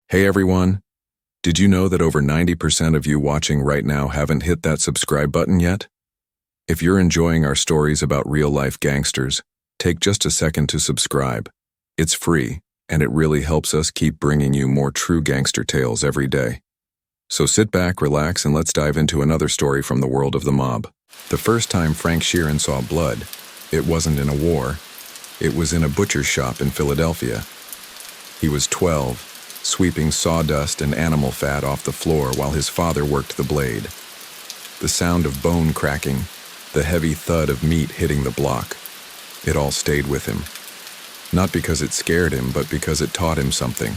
Hey everyone, did you know that over 90% of you watching right now haven't hit that subscribe button yet? If you're enjoying our stories about real-life gangsters, take just a second to subscribe. It's free, and it really helps us keep bringing you more true gangster tales every day. So sit back, relax, and let's dive into another story from the world of the mob. The first time Frank Sheeran saw blood, it wasn't in a war. It was in a butcher's shop in Philadelphia. He was 12, sweeping sawdust and animal fat off the floor while his father worked the blade. The sound of bone cracking, the heavy thud of meat hitting the block, it all stayed with him. Not because it scared him, but because it taught him something.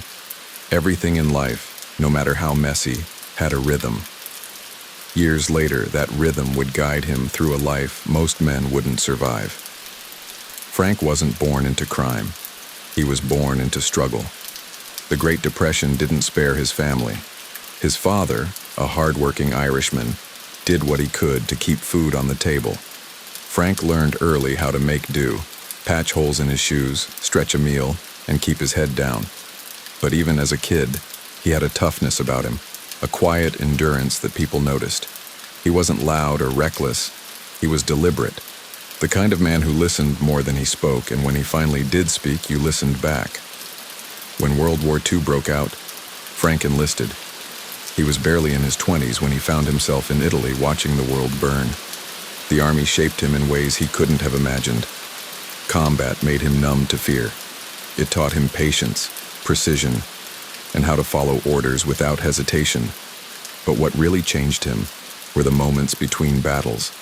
Everything in life, no matter how messy, had a rhythm. Years later, that rhythm would guide him through a life most men wouldn't survive. Frank wasn't born into crime. He was born into struggle. The Great Depression didn't spare his family. His father, a hard-working Irishman, did what he could to keep food on the table. Frank learned early how to make do, patch holes in his shoes, stretch a meal, and keep his head down. But even as a kid, he had a toughness about him, a quiet endurance that people noticed. He wasn't loud or reckless. He was deliberate, the kind of man who listened more than he spoke, and when he finally did speak, you listened back. When World War II broke out, Frank enlisted. He was barely in his 20s when he found himself in Italy watching the world burn. The army shaped him in ways he couldn't have imagined. Combat made him numb to fear. It taught him patience, precision, and how to follow orders without hesitation. But what really changed him were the moments between battles,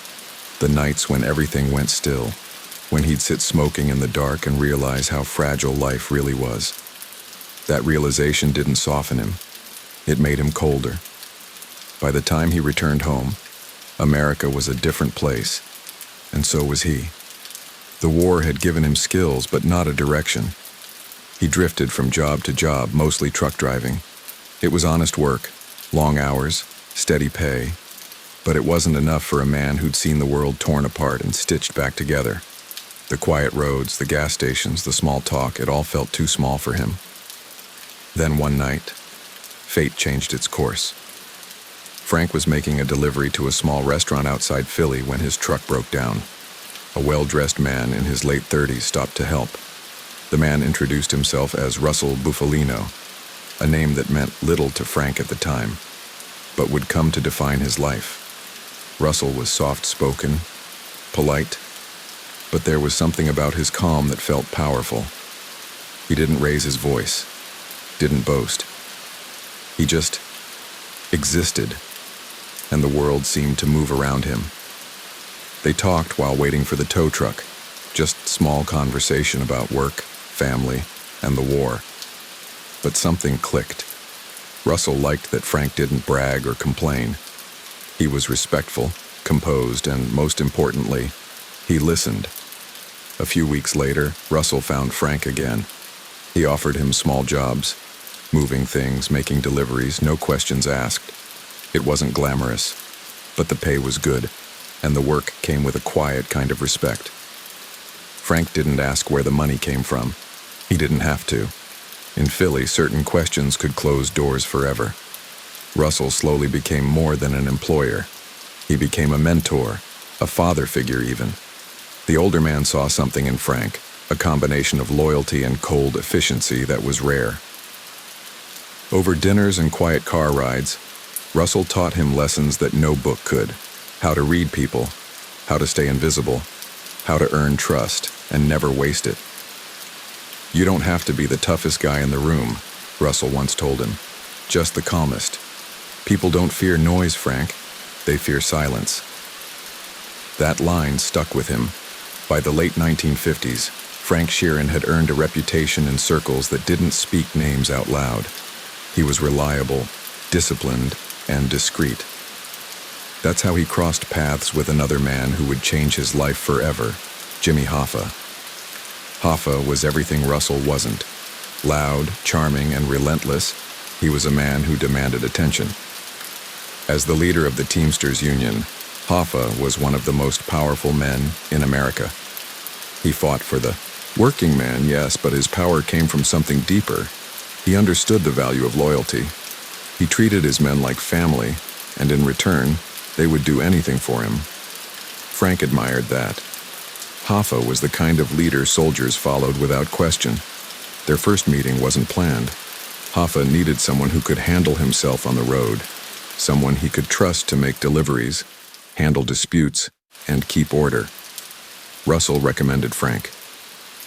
the nights when everything went still, when he'd sit smoking in the dark and realize how fragile life really was. That realization didn't soften him. It made him colder. By the time he returned home, America was a different place, and so was he. The war had given him skills, but not a direction. He drifted from job to job, mostly truck driving. It was honest work, long hours, steady pay, but it wasn't enough for a man who'd seen the world torn apart and stitched back together. The quiet roads, the gas stations, the small talk, it all felt too small for him. Then one night, fate changed its course. Frank was making a delivery to a small restaurant outside Philly when his truck broke down. A well-dressed man in his late 30s stopped to help. The man introduced himself as Russell Bufalino, a name that meant little to Frank at the time, but would come to define his life. Russell was soft-spoken, polite, but there was something about his calm that felt powerful. He didn't raise his voice, didn't boast. He just existed, and the world seemed to move around him. They talked while waiting for the tow truck, just small conversation about work, family, and the war. But something clicked. Russell liked that Frank didn't brag or complain. He was respectful, composed, and most importantly, he listened. A few weeks later, Russell found Frank again. He offered him small jobs, moving things, making deliveries, no questions asked. It wasn't glamorous, but the pay was good, and the work came with a quiet kind of respect. Frank didn't ask where the money came from. He didn't have to. In Philly, certain questions could close doors forever. Russell slowly became more than an employer. He became a mentor, a father figure even. The older man saw something in Frank, a combination of loyalty and cold efficiency that was rare. Over dinners and quiet car rides, Russell taught him lessons that no book could. How to read people, how to stay invisible, how to earn trust and never waste it. You don't have to be the toughest guy in the room, Russell once told him, just the calmest. People don't fear noise, Frank. They fear silence. That line stuck with him. By the late 1950s, Frank Sheeran had earned a reputation in circles that didn't speak names out loud. He was reliable, disciplined, and discreet. That's how he crossed paths with another man who would change his life forever, Jimmy Hoffa. Hoffa was everything Russell wasn't. Loud, charming, and relentless, he was a man who demanded attention. As the leader of the Teamsters Union, Hoffa was one of the most powerful men in America. He fought for the working man, yes, but his power came from something deeper. He understood the value of loyalty. He treated his men like family, and in return, they would do anything for him. Frank admired that. Hoffa was the kind of leader soldiers followed without question. Their first meeting wasn't planned. Hoffa needed someone who could handle himself on the road, someone he could trust to make deliveries, handle disputes, and keep order. Russell recommended Frank.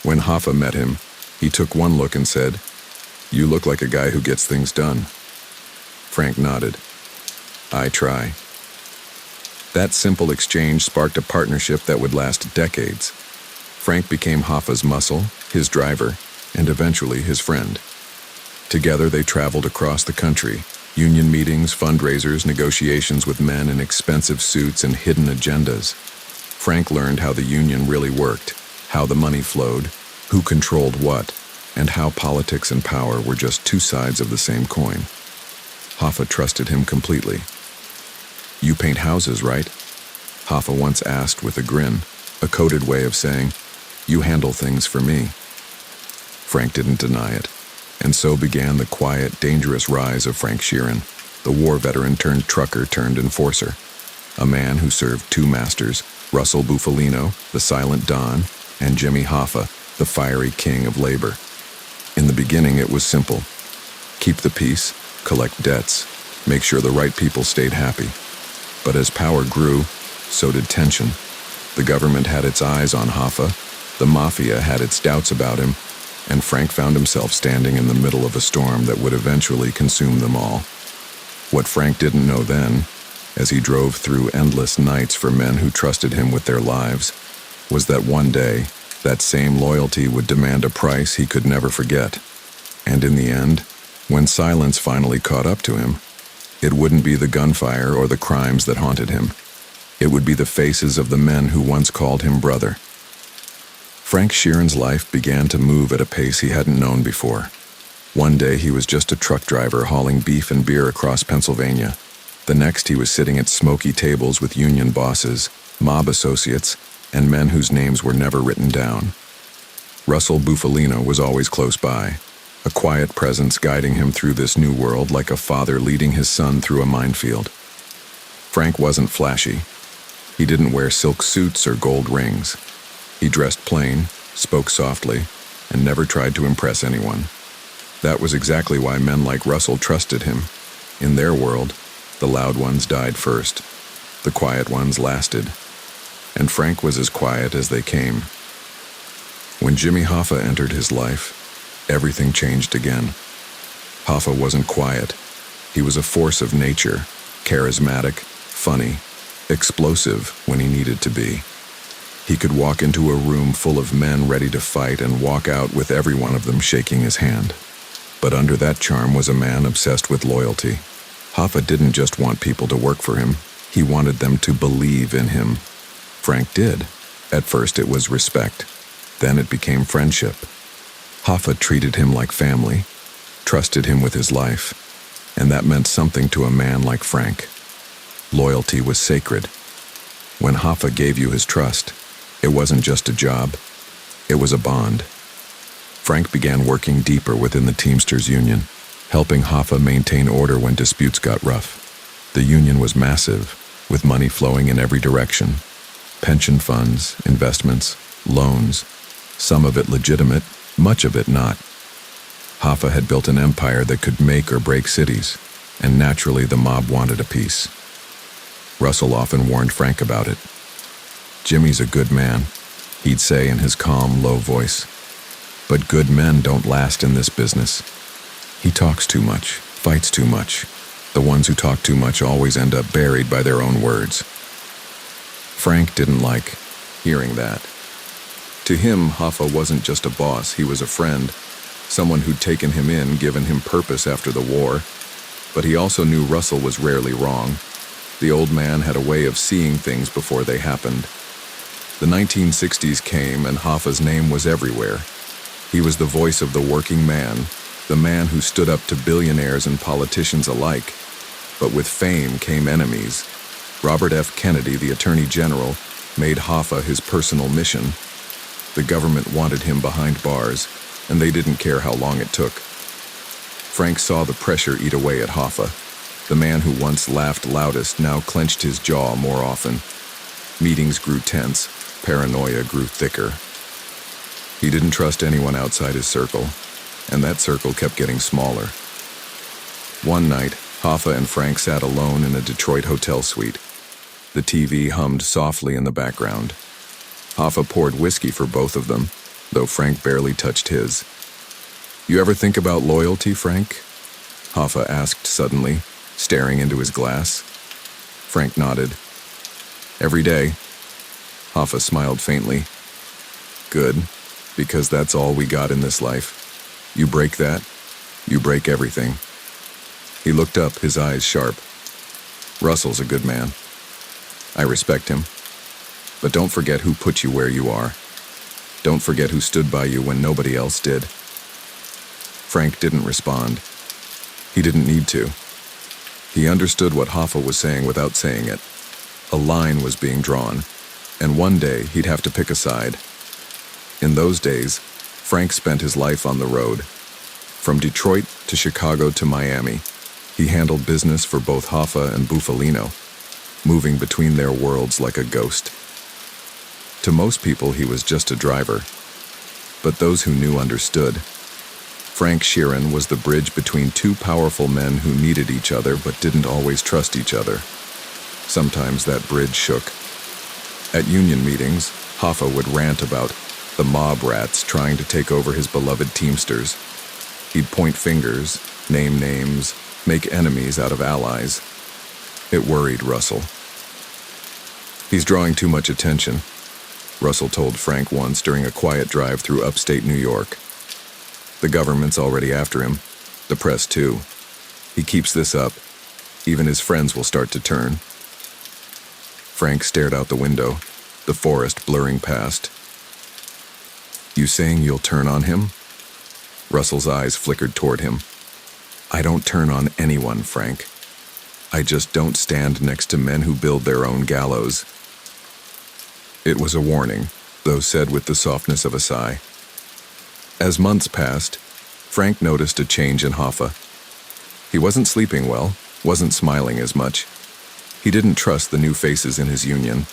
When Hoffa met him, he took one look and said, "You look like a guy who gets things done." Frank nodded. "I try." That simple exchange sparked a partnership that would last decades. Frank became Hoffa's muscle, his driver, and eventually his friend. Together they traveled across the country, union meetings, fundraisers, negotiations with men in expensive suits and hidden agendas. Frank learned how the union really worked, how the money flowed, who controlled what, and how politics and power were just two sides of the same coin. Hoffa trusted him completely. "You paint houses, right?" Hoffa once asked with a grin, a coded way of saying, "You handle things for me." Frank didn't deny it, and so began the quiet, dangerous rise of Frank Sheeran, the war veteran turned trucker turned enforcer. A man who served two masters, Russell Bufalino, the silent Don, and Jimmy Hoffa, the fiery king of labor. In the beginning it was simple. Keep the peace, collect debts, make sure the right people stayed happy. But as power grew, so did tension. The government had its eyes on Hoffa, the mafia had its doubts about him, and Frank found himself standing in the middle of a storm that would eventually consume them all. What Frank didn't know then, as he drove through endless nights for men who trusted him with their lives, was that one day, that same loyalty would demand a price he could never forget. And in the end, when silence finally caught up to him, it wouldn't be the gunfire or the crimes that haunted him. It would be the faces of the men who once called him brother. Frank Sheeran's life began to move at a pace he hadn't known before. One day he was just a truck driver hauling beef and beer across Pennsylvania. The next he was sitting at smoky tables with union bosses, mob associates, and men whose names were never written down. Russell Bufalino was always close by, a quiet presence guiding him through this new world like a father leading his son through a minefield. Frank wasn't flashy. He didn't wear silk suits or gold rings. He dressed plain, spoke softly, and never tried to impress anyone. That was exactly why men like Russell trusted him. In their world, the loud ones died first. The quiet ones lasted. And Frank was as quiet as they came. When Jimmy Hoffa entered his life, everything changed again. Hoffa wasn't quiet. He was a force of nature, charismatic, funny, explosive when he needed to be. He could walk into a room full of men ready to fight and walk out with every one of them shaking his hand. But under that charm was a man obsessed with loyalty. Hoffa didn't just want people to work for him, he wanted them to believe in him. Frank did. At first it was respect, then it became friendship. Hoffa treated him like family, trusted him with his life, and that meant something to a man like Frank. Loyalty was sacred. When Hoffa gave you his trust, it wasn't just a job, it was a bond. Frank began working deeper within the Teamsters Union, helping Hoffa maintain order when disputes got rough. The union was massive, with money flowing in every direction. Pension funds, investments, loans, some of it legitimate, much of it not. Hoffa had built an empire that could make or break cities, and naturally the mob wanted a piece. Russell often warned Frank about it. "Jimmy's a good man," he'd say in his calm, low voice. "But good men don't last in this business. He talks too much, fights too much. The ones who talk too much always end up buried by their own words." Frank didn't like hearing that. To him, Hoffa wasn't just a boss, he was a friend, someone who'd taken him in, given him purpose after the war. But he also knew Russell was rarely wrong. The old man had a way of seeing things before they happened. The 1960s came and Hoffa's name was everywhere. He was the voice of the working man, the man who stood up to billionaires and politicians alike. But with fame came enemies. Robert F. Kennedy, the Attorney General, made Hoffa his personal mission. The government wanted him behind bars, and they didn't care how long it took. Frank saw the pressure eat away at Hoffa. The man who once laughed loudest now clenched his jaw more often. Meetings grew tense, paranoia grew thicker. He didn't trust anyone outside his circle, and that circle kept getting smaller. One night, Hoffa and Frank sat alone in a Detroit hotel suite. The TV hummed softly in the background. Hoffa poured whiskey for both of them, though Frank barely touched his. "You ever think about loyalty, Frank?" Hoffa asked suddenly, staring into his glass. Frank nodded. "Every day." Hoffa smiled faintly. "Good, because that's all we got in this life. You break that, you break everything." He looked up, his eyes sharp. "Russell's a good man. I respect him. But don't forget who put you where you are. Don't forget who stood by you when nobody else did." Frank didn't respond. He didn't need to. He understood what Hoffa was saying without saying it. A line was being drawn, and one day he'd have to pick a side. In those days, Frank spent his life on the road. From Detroit to Chicago to Miami, he handled business for both Hoffa and Bufalino, moving between their worlds like a ghost. To most people, he was just a driver, but those who knew understood. Frank Sheeran was the bridge between two powerful men who needed each other but didn't always trust each other. Sometimes that bridge shook. At union meetings, Hoffa would rant about the mob rats trying to take over his beloved Teamsters. He'd point fingers, name names, make enemies out of allies. It worried Russell. "He's drawing too much attention," Russell told Frank once during a quiet drive through upstate New York. "The government's already after him. The press too. He keeps this up, even his friends will start to turn." Frank stared out the window, the forest blurring past. "You saying you'll turn on him?" Russell's eyes flickered toward him. "I don't turn on anyone, Frank. I just don't stand next to men who build their own gallows." It was a warning, though said with the softness of a sigh. As months passed, Frank noticed a change in Hoffa. He wasn't sleeping well, wasn't smiling as much. He didn't trust the new faces in his union.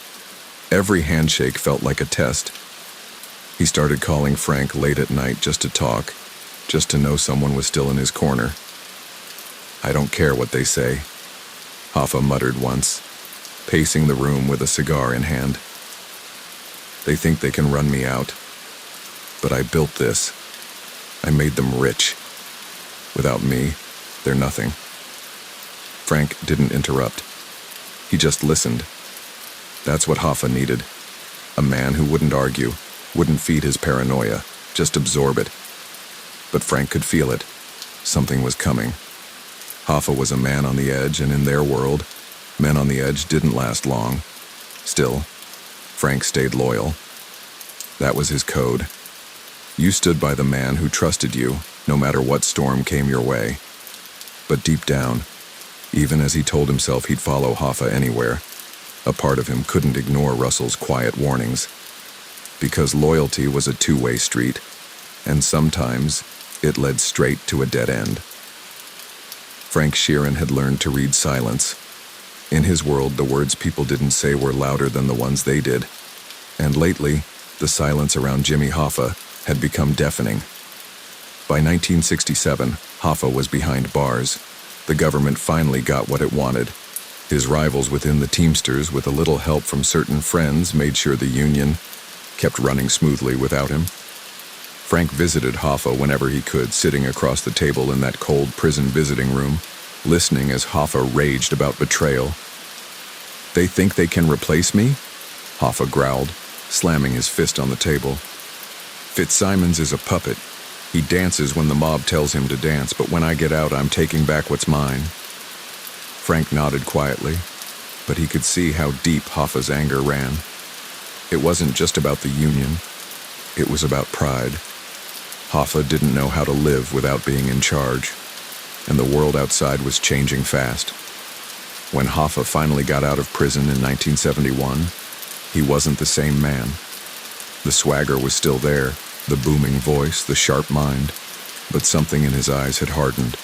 Every handshake felt like a test. He started calling Frank late at night just to talk, just to know someone was still in his corner. "I don't care what they say," Hoffa muttered once, pacing the room with a cigar in hand. "They think they can run me out. But I built this. I made them rich. Without me, they're nothing." Frank didn't interrupt. He just listened. That's what Hoffa needed. A man who wouldn't argue, wouldn't feed his paranoia, just absorb it. But Frank could feel it. Something was coming. Hoffa was a man on the edge, and in their world, men on the edge didn't last long. Still, Frank stayed loyal. That was his code. You stood by the man who trusted you, no matter what storm came your way. But deep down, even as he told himself he'd follow Hoffa anywhere, a part of him couldn't ignore Russell's quiet warnings. Because loyalty was a two-way street, and sometimes it led straight to a dead end. Frank Sheeran had learned to read silence. In his world, the words people didn't say were louder than the ones they did. And lately, the silence around Jimmy Hoffa had become deafening. By 1967, Hoffa was behind bars. The government finally got what it wanted. His rivals within the Teamsters, with a little help from certain friends, made sure the union kept running smoothly without him. Frank visited Hoffa whenever he could, sitting across the table in that cold prison visiting room, listening as Hoffa raged about betrayal. "They think they can replace me?" Hoffa growled, slamming his fist on the table. "Fitzsimons is a puppet. He dances when the mob tells him to dance, but when I get out, I'm taking back what's mine." Frank nodded quietly, but he could see how deep Hoffa's anger ran. It wasn't just about the union. It was about pride. Hoffa didn't know how to live without being in charge, and the world outside was changing fast. When Hoffa finally got out of prison in 1971, he wasn't the same man. The swagger was still there, the booming voice, the sharp mind, but something in his eyes had hardened.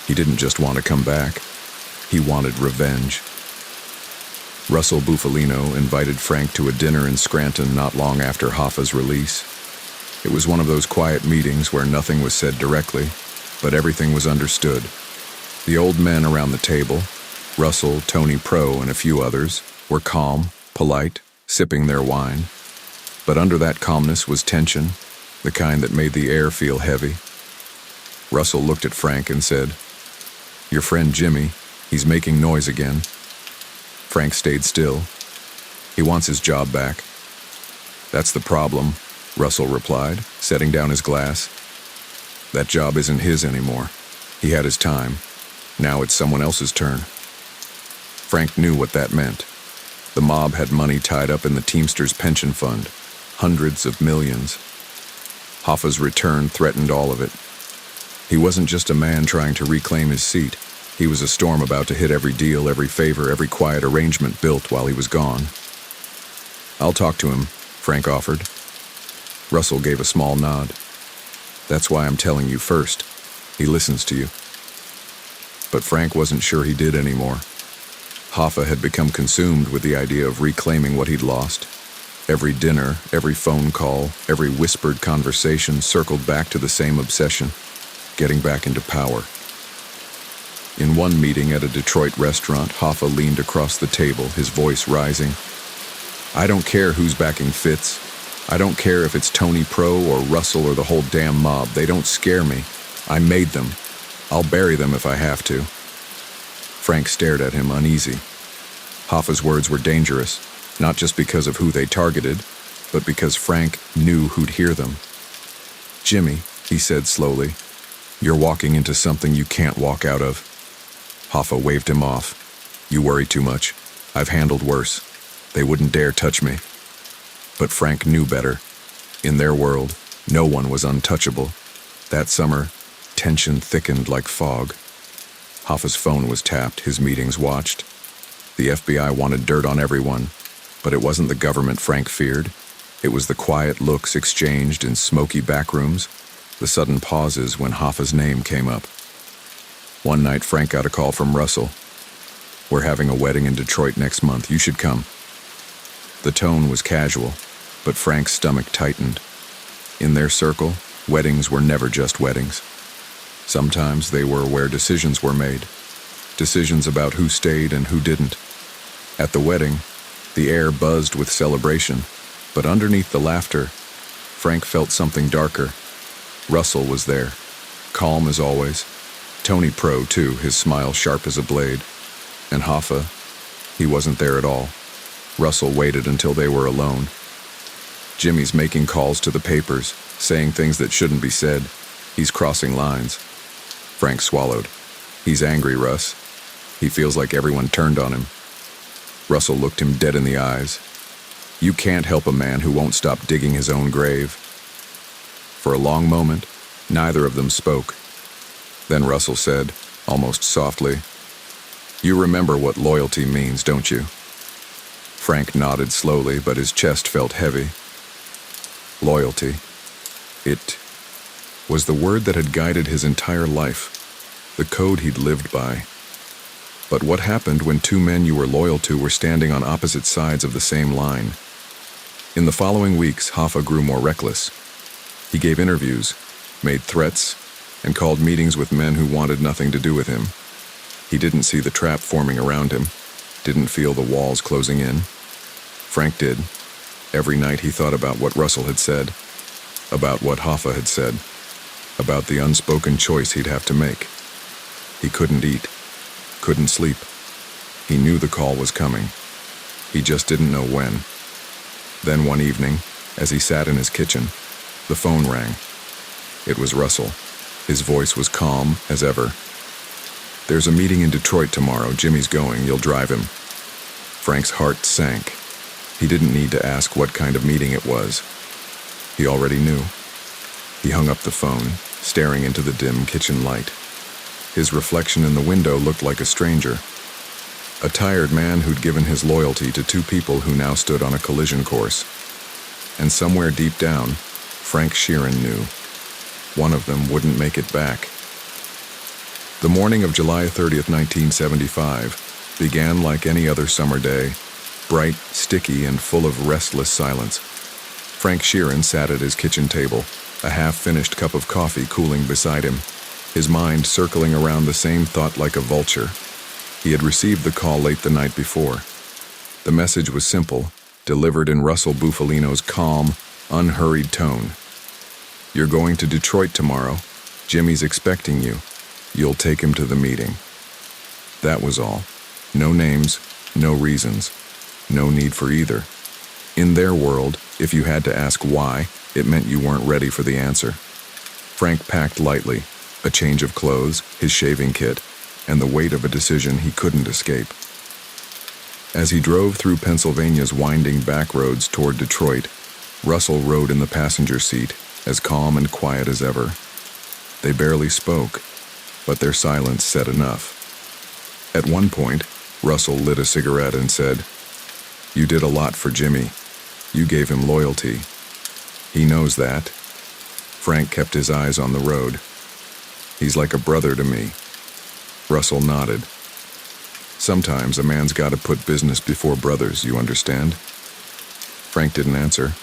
He didn't just want to come back. He wanted revenge. Russell Bufalino invited Frank to a dinner in Scranton not long after Hoffa's release. It was one of those quiet meetings where nothing was said directly, but everything was understood. The old men around the table, Russell, Tony Pro, and a few others, were calm, polite, sipping their wine. But under that calmness was tension, the kind that made the air feel heavy. Russell looked at Frank and said, "Your friend Jimmy, he's making noise again." Frank stayed still. "He wants his job back." "That's the problem," Russell replied, setting down his glass. "That job isn't his anymore. He had his time. Now it's someone else's turn." Frank knew what that meant. The mob had money tied up in the Teamsters pension fund, hundreds of millions. Hoffa's return threatened all of it. He wasn't just a man trying to reclaim his seat. He was a storm about to hit every deal, every favor, every quiet arrangement built while he was gone. "I'll talk to him," Frank offered. Russell gave a small nod. "That's why I'm telling you first. He listens to you." But Frank wasn't sure he did anymore. Hoffa had become consumed with the idea of reclaiming what he'd lost. Every dinner, every phone call, every whispered conversation circled back to the same obsession, getting back into power. In one meeting at a Detroit restaurant, Hoffa leaned across the table, his voice rising. "I don't care who's backing Fitz. I don't care if it's Tony Pro or Russell or the whole damn mob. They don't scare me. I made them. I'll bury them if I have to." Frank stared at him, uneasy. Hoffa's words were dangerous, not just because of who they targeted, but because Frank knew who'd hear them. "Jimmy," he said slowly, "you're walking into something you can't walk out of." Hoffa waved him off. "You worry too much. I've handled worse. They wouldn't dare touch me." But Frank knew better. In their world, no one was untouchable. That summer, tension thickened like fog. Hoffa's phone was tapped, his meetings watched. The FBI wanted dirt on everyone, but it wasn't the government Frank feared. It was the quiet looks exchanged in smoky backrooms, the sudden pauses when Hoffa's name came up. One night, Frank got a call from Russell. "We're having a wedding in Detroit next month. You should come." The tone was casual, but Frank's stomach tightened. In their circle, weddings were never just weddings. Sometimes they were where decisions were made, decisions about who stayed and who didn't. At the wedding, the air buzzed with celebration, but underneath the laughter, Frank felt something darker. Russell was there, calm as always. Tony Pro, too, his smile sharp as a blade. And Hoffa, he wasn't there at all. Russell waited until they were alone. "Jimmy's making calls to the papers, saying things that shouldn't be said. He's crossing lines." Frank swallowed. "He's angry, Russ. He feels like everyone turned on him." Russell looked him dead in the eyes. "You can't help a man who won't stop digging his own grave." For a long moment, neither of them spoke. Then Russell said, almost softly, "You remember what loyalty means, don't you?" Frank nodded slowly, but his chest felt heavy. Loyalty. It was the word that had guided his entire life, the code he'd lived by. But what happened when two men you were loyal to were standing on opposite sides of the same line? In the following weeks, Hoffa grew more reckless. He gave interviews, made threats, and called meetings with men who wanted nothing to do with him. He didn't see the trap forming around him, didn't feel the walls closing in. Frank did. Every night he thought about what Russell had said, about what Hoffa had said, about the unspoken choice he'd have to make. He couldn't eat, couldn't sleep. He knew the call was coming. He just didn't know when. Then one evening, as he sat in his kitchen, the phone rang. It was Russell. His voice was calm as ever. "There's a meeting in Detroit tomorrow. Jimmy's going. You'll drive him." Frank's heart sank. He didn't need to ask what kind of meeting it was. He already knew. He hung up the phone, staring into the dim kitchen light. His reflection in the window looked like a stranger. A tired man who'd given his loyalty to two people who now stood on a collision course. And somewhere deep down, Frank Sheeran knew. One of them wouldn't make it back. The morning of July 30th, 1975, began like any other summer day, bright, sticky, and full of restless silence. Frank Sheeran sat at his kitchen table, a half-finished cup of coffee cooling beside him, his mind circling around the same thought like a vulture. He had received the call late the night before. The message was simple, delivered in Russell Bufalino's calm, unhurried tone. "You're going to Detroit tomorrow. Jimmy's expecting you. You'll take him to the meeting." That was all. No names, no reasons, no need for either. In their world, if you had to ask why, it meant you weren't ready for the answer. Frank packed lightly, a change of clothes, his shaving kit, and the weight of a decision he couldn't escape. As he drove through Pennsylvania's winding back roads toward Detroit, Russell rode in the passenger seat, as calm and quiet as ever. They barely spoke, but their silence said enough. At one point, Russell lit a cigarette and said, "You did a lot for Jimmy. You gave him loyalty. He knows that." Frank kept his eyes on the road. "He's like a brother to me." Russell nodded. "Sometimes a man's got to put business before brothers, you understand?" Frank didn't answer.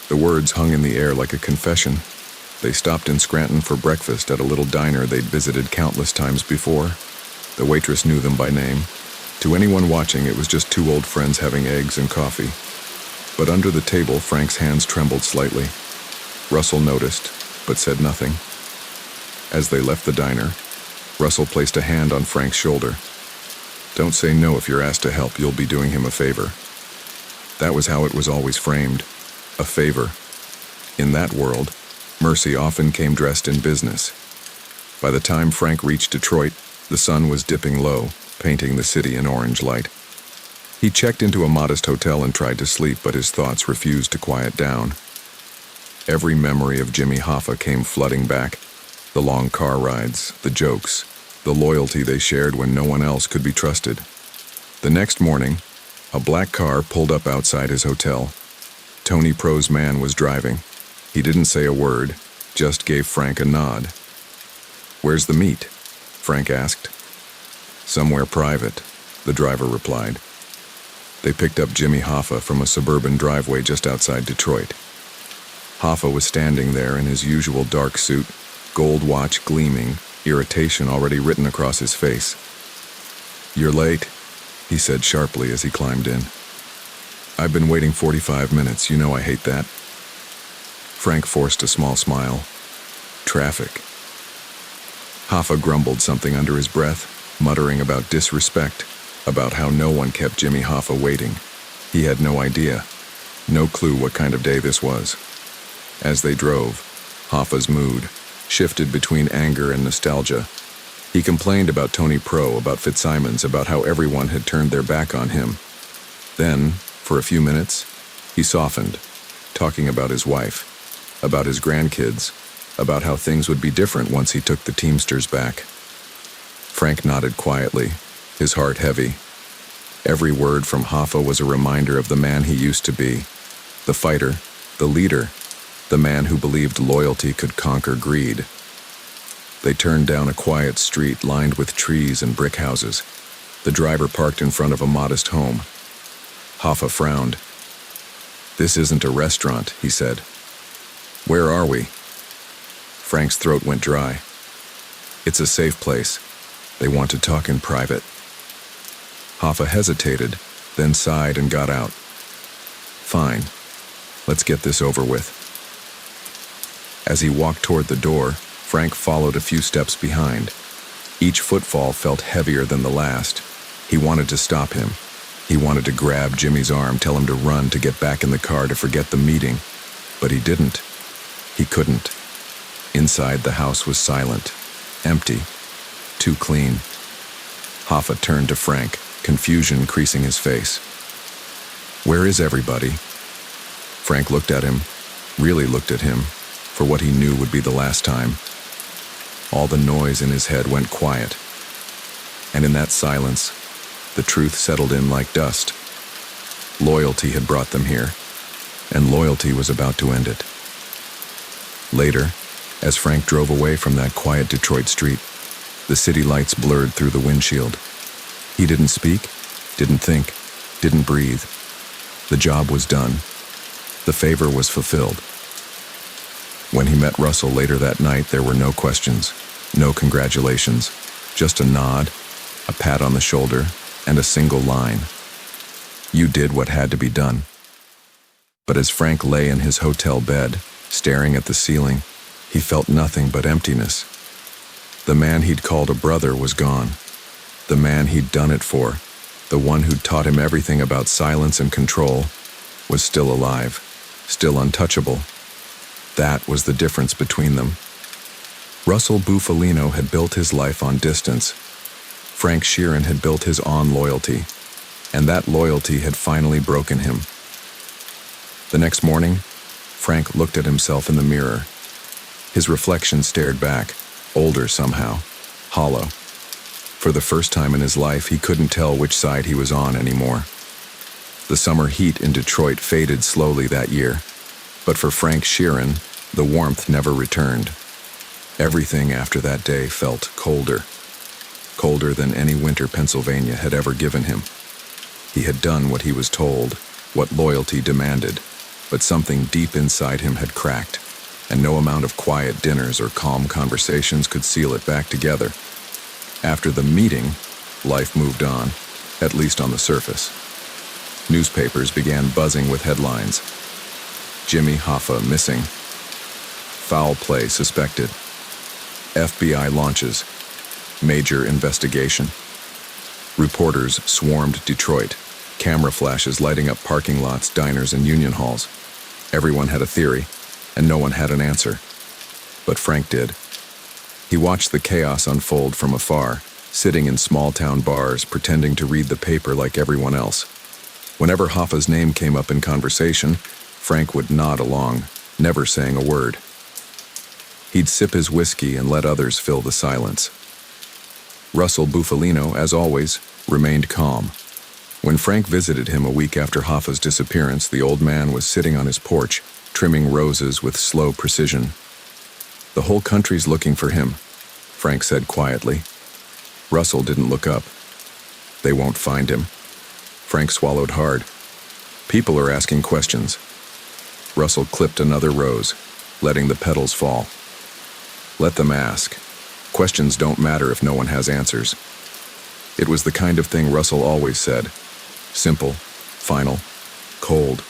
The words hung in the air like a confession. They stopped in Scranton for breakfast at a little diner they'd visited countless times before. The waitress knew them by name. To anyone watching, it was just two old friends having eggs and coffee. But under the table, Frank's hands trembled slightly. Russell noticed, but said nothing. As they left the diner, Russell placed a hand on Frank's shoulder. "Don't say no if you're asked to help. You'll be doing him a favor." That was how it was always framed. A favor. In that world, mercy often came dressed in business. By the time Frank reached Detroit, the sun was dipping low, painting the city in orange light. He checked into a modest hotel and tried to sleep, but his thoughts refused to quiet down. Every memory of Jimmy Hoffa came flooding back. The long car rides, the jokes, the loyalty they shared when no one else could be trusted. The next morning, a black car pulled up outside his hotel. Tony Pro's man was driving. He didn't say a word, just gave Frank a nod. "Where's the meet?" Frank asked. "Somewhere private," the driver replied. They picked up Jimmy Hoffa from a suburban driveway just outside Detroit. Hoffa was standing there in his usual dark suit, gold watch gleaming, irritation already written across his face. "You're late," he said sharply as he climbed in. "I've been waiting 45 minutes. You know I hate that." Frank forced a small smile. "Traffic." Hoffa grumbled something under his breath, muttering about disrespect, about how no one kept Jimmy Hoffa waiting. He had no idea, no clue what kind of day this was. As they drove, Hoffa's mood shifted between anger and nostalgia. He complained about Tony Pro, about Fitzsimons, about how everyone had turned their back on him. Then, for a few minutes, he softened, talking about his wife, about his grandkids, about how things would be different once he took the Teamsters back. Frank nodded quietly, his heart heavy. Every word from Hoffa was a reminder of the man he used to be, the fighter, the leader, the man who believed loyalty could conquer greed. They turned down a quiet street lined with trees and brick houses. The driver parked in front of a modest home. Hoffa frowned. "This isn't a restaurant," he said. "Where are we?" Frank's throat went dry. "It's a safe place. They want to talk in private." Hoffa hesitated, then sighed and got out. "Fine. Let's get this over with." As he walked toward the door, Frank followed a few steps behind. Each footfall felt heavier than the last. He wanted to stop him. He wanted to grab Jimmy's arm, tell him to run, to get back in the car, to forget the meeting. But he didn't. He couldn't. Inside, the house was silent, empty, too clean. Hoffa turned to Frank, confusion creasing his face. "Where is everybody?" Frank looked at him, really looked at him, for what he knew would be the last time. All the noise in his head went quiet. And in that silence, the truth settled in like dust. Loyalty had brought them here, and loyalty was about to end it. Later, as Frank drove away from that quiet Detroit street, The city lights blurred through the windshield. He didn't speak, didn't think, didn't breathe. The job was done. The favor was fulfilled. When he met Russell later that night, there were no questions, no congratulations, just a nod, a pat on the shoulder, and a single line. You did what had to be done. But as Frank lay in his hotel bed, staring at the ceiling, he felt nothing but emptiness. The man he'd called a brother was gone. The man he'd done it for, the one who'd taught him everything about silence and control, was still alive, still untouchable. That was the difference between them. Russell Bufalino had built his life on distance. Frank Sheeran had built his on loyalty, and that loyalty had finally broken him. The next morning, Frank looked at himself in the mirror. His reflection stared back, older somehow, hollow. For the first time in his life, he couldn't tell which side he was on anymore. The summer heat in Detroit faded slowly that year, but for Frank Sheeran, the warmth never returned. Everything after that day felt colder, colder than any winter Pennsylvania had ever given him. He had done what he was told, what loyalty demanded, but something deep inside him had cracked, and no amount of quiet dinners or calm conversations could seal it back together. After the meeting, life moved on, at least on the surface. Newspapers began buzzing with headlines. Jimmy Hoffa missing. Foul play suspected. FBI launches. Major investigation. Reporters swarmed Detroit, camera flashes lighting up parking lots, diners, and union halls. Everyone had a theory, and no one had an answer. But Frank did. He watched the chaos unfold from afar, sitting in small-town bars, pretending to read the paper like everyone else. Whenever Hoffa's name came up in conversation, Frank would nod along, never saying a word. He'd sip his whiskey and let others fill the silence. Russell Bufalino, as always, remained calm. When Frank visited him a week after Hoffa's disappearance, the old man was sitting on his porch, trimming roses with slow precision. "The whole country's looking for him," Frank said quietly. Russell didn't look up. "They won't find him." Frank swallowed hard. "People are asking questions." Russell clipped another rose, letting the petals fall. "Let them ask. Questions don't matter if no one has answers." It was the kind of thing Russell always said. Simple, final, cold.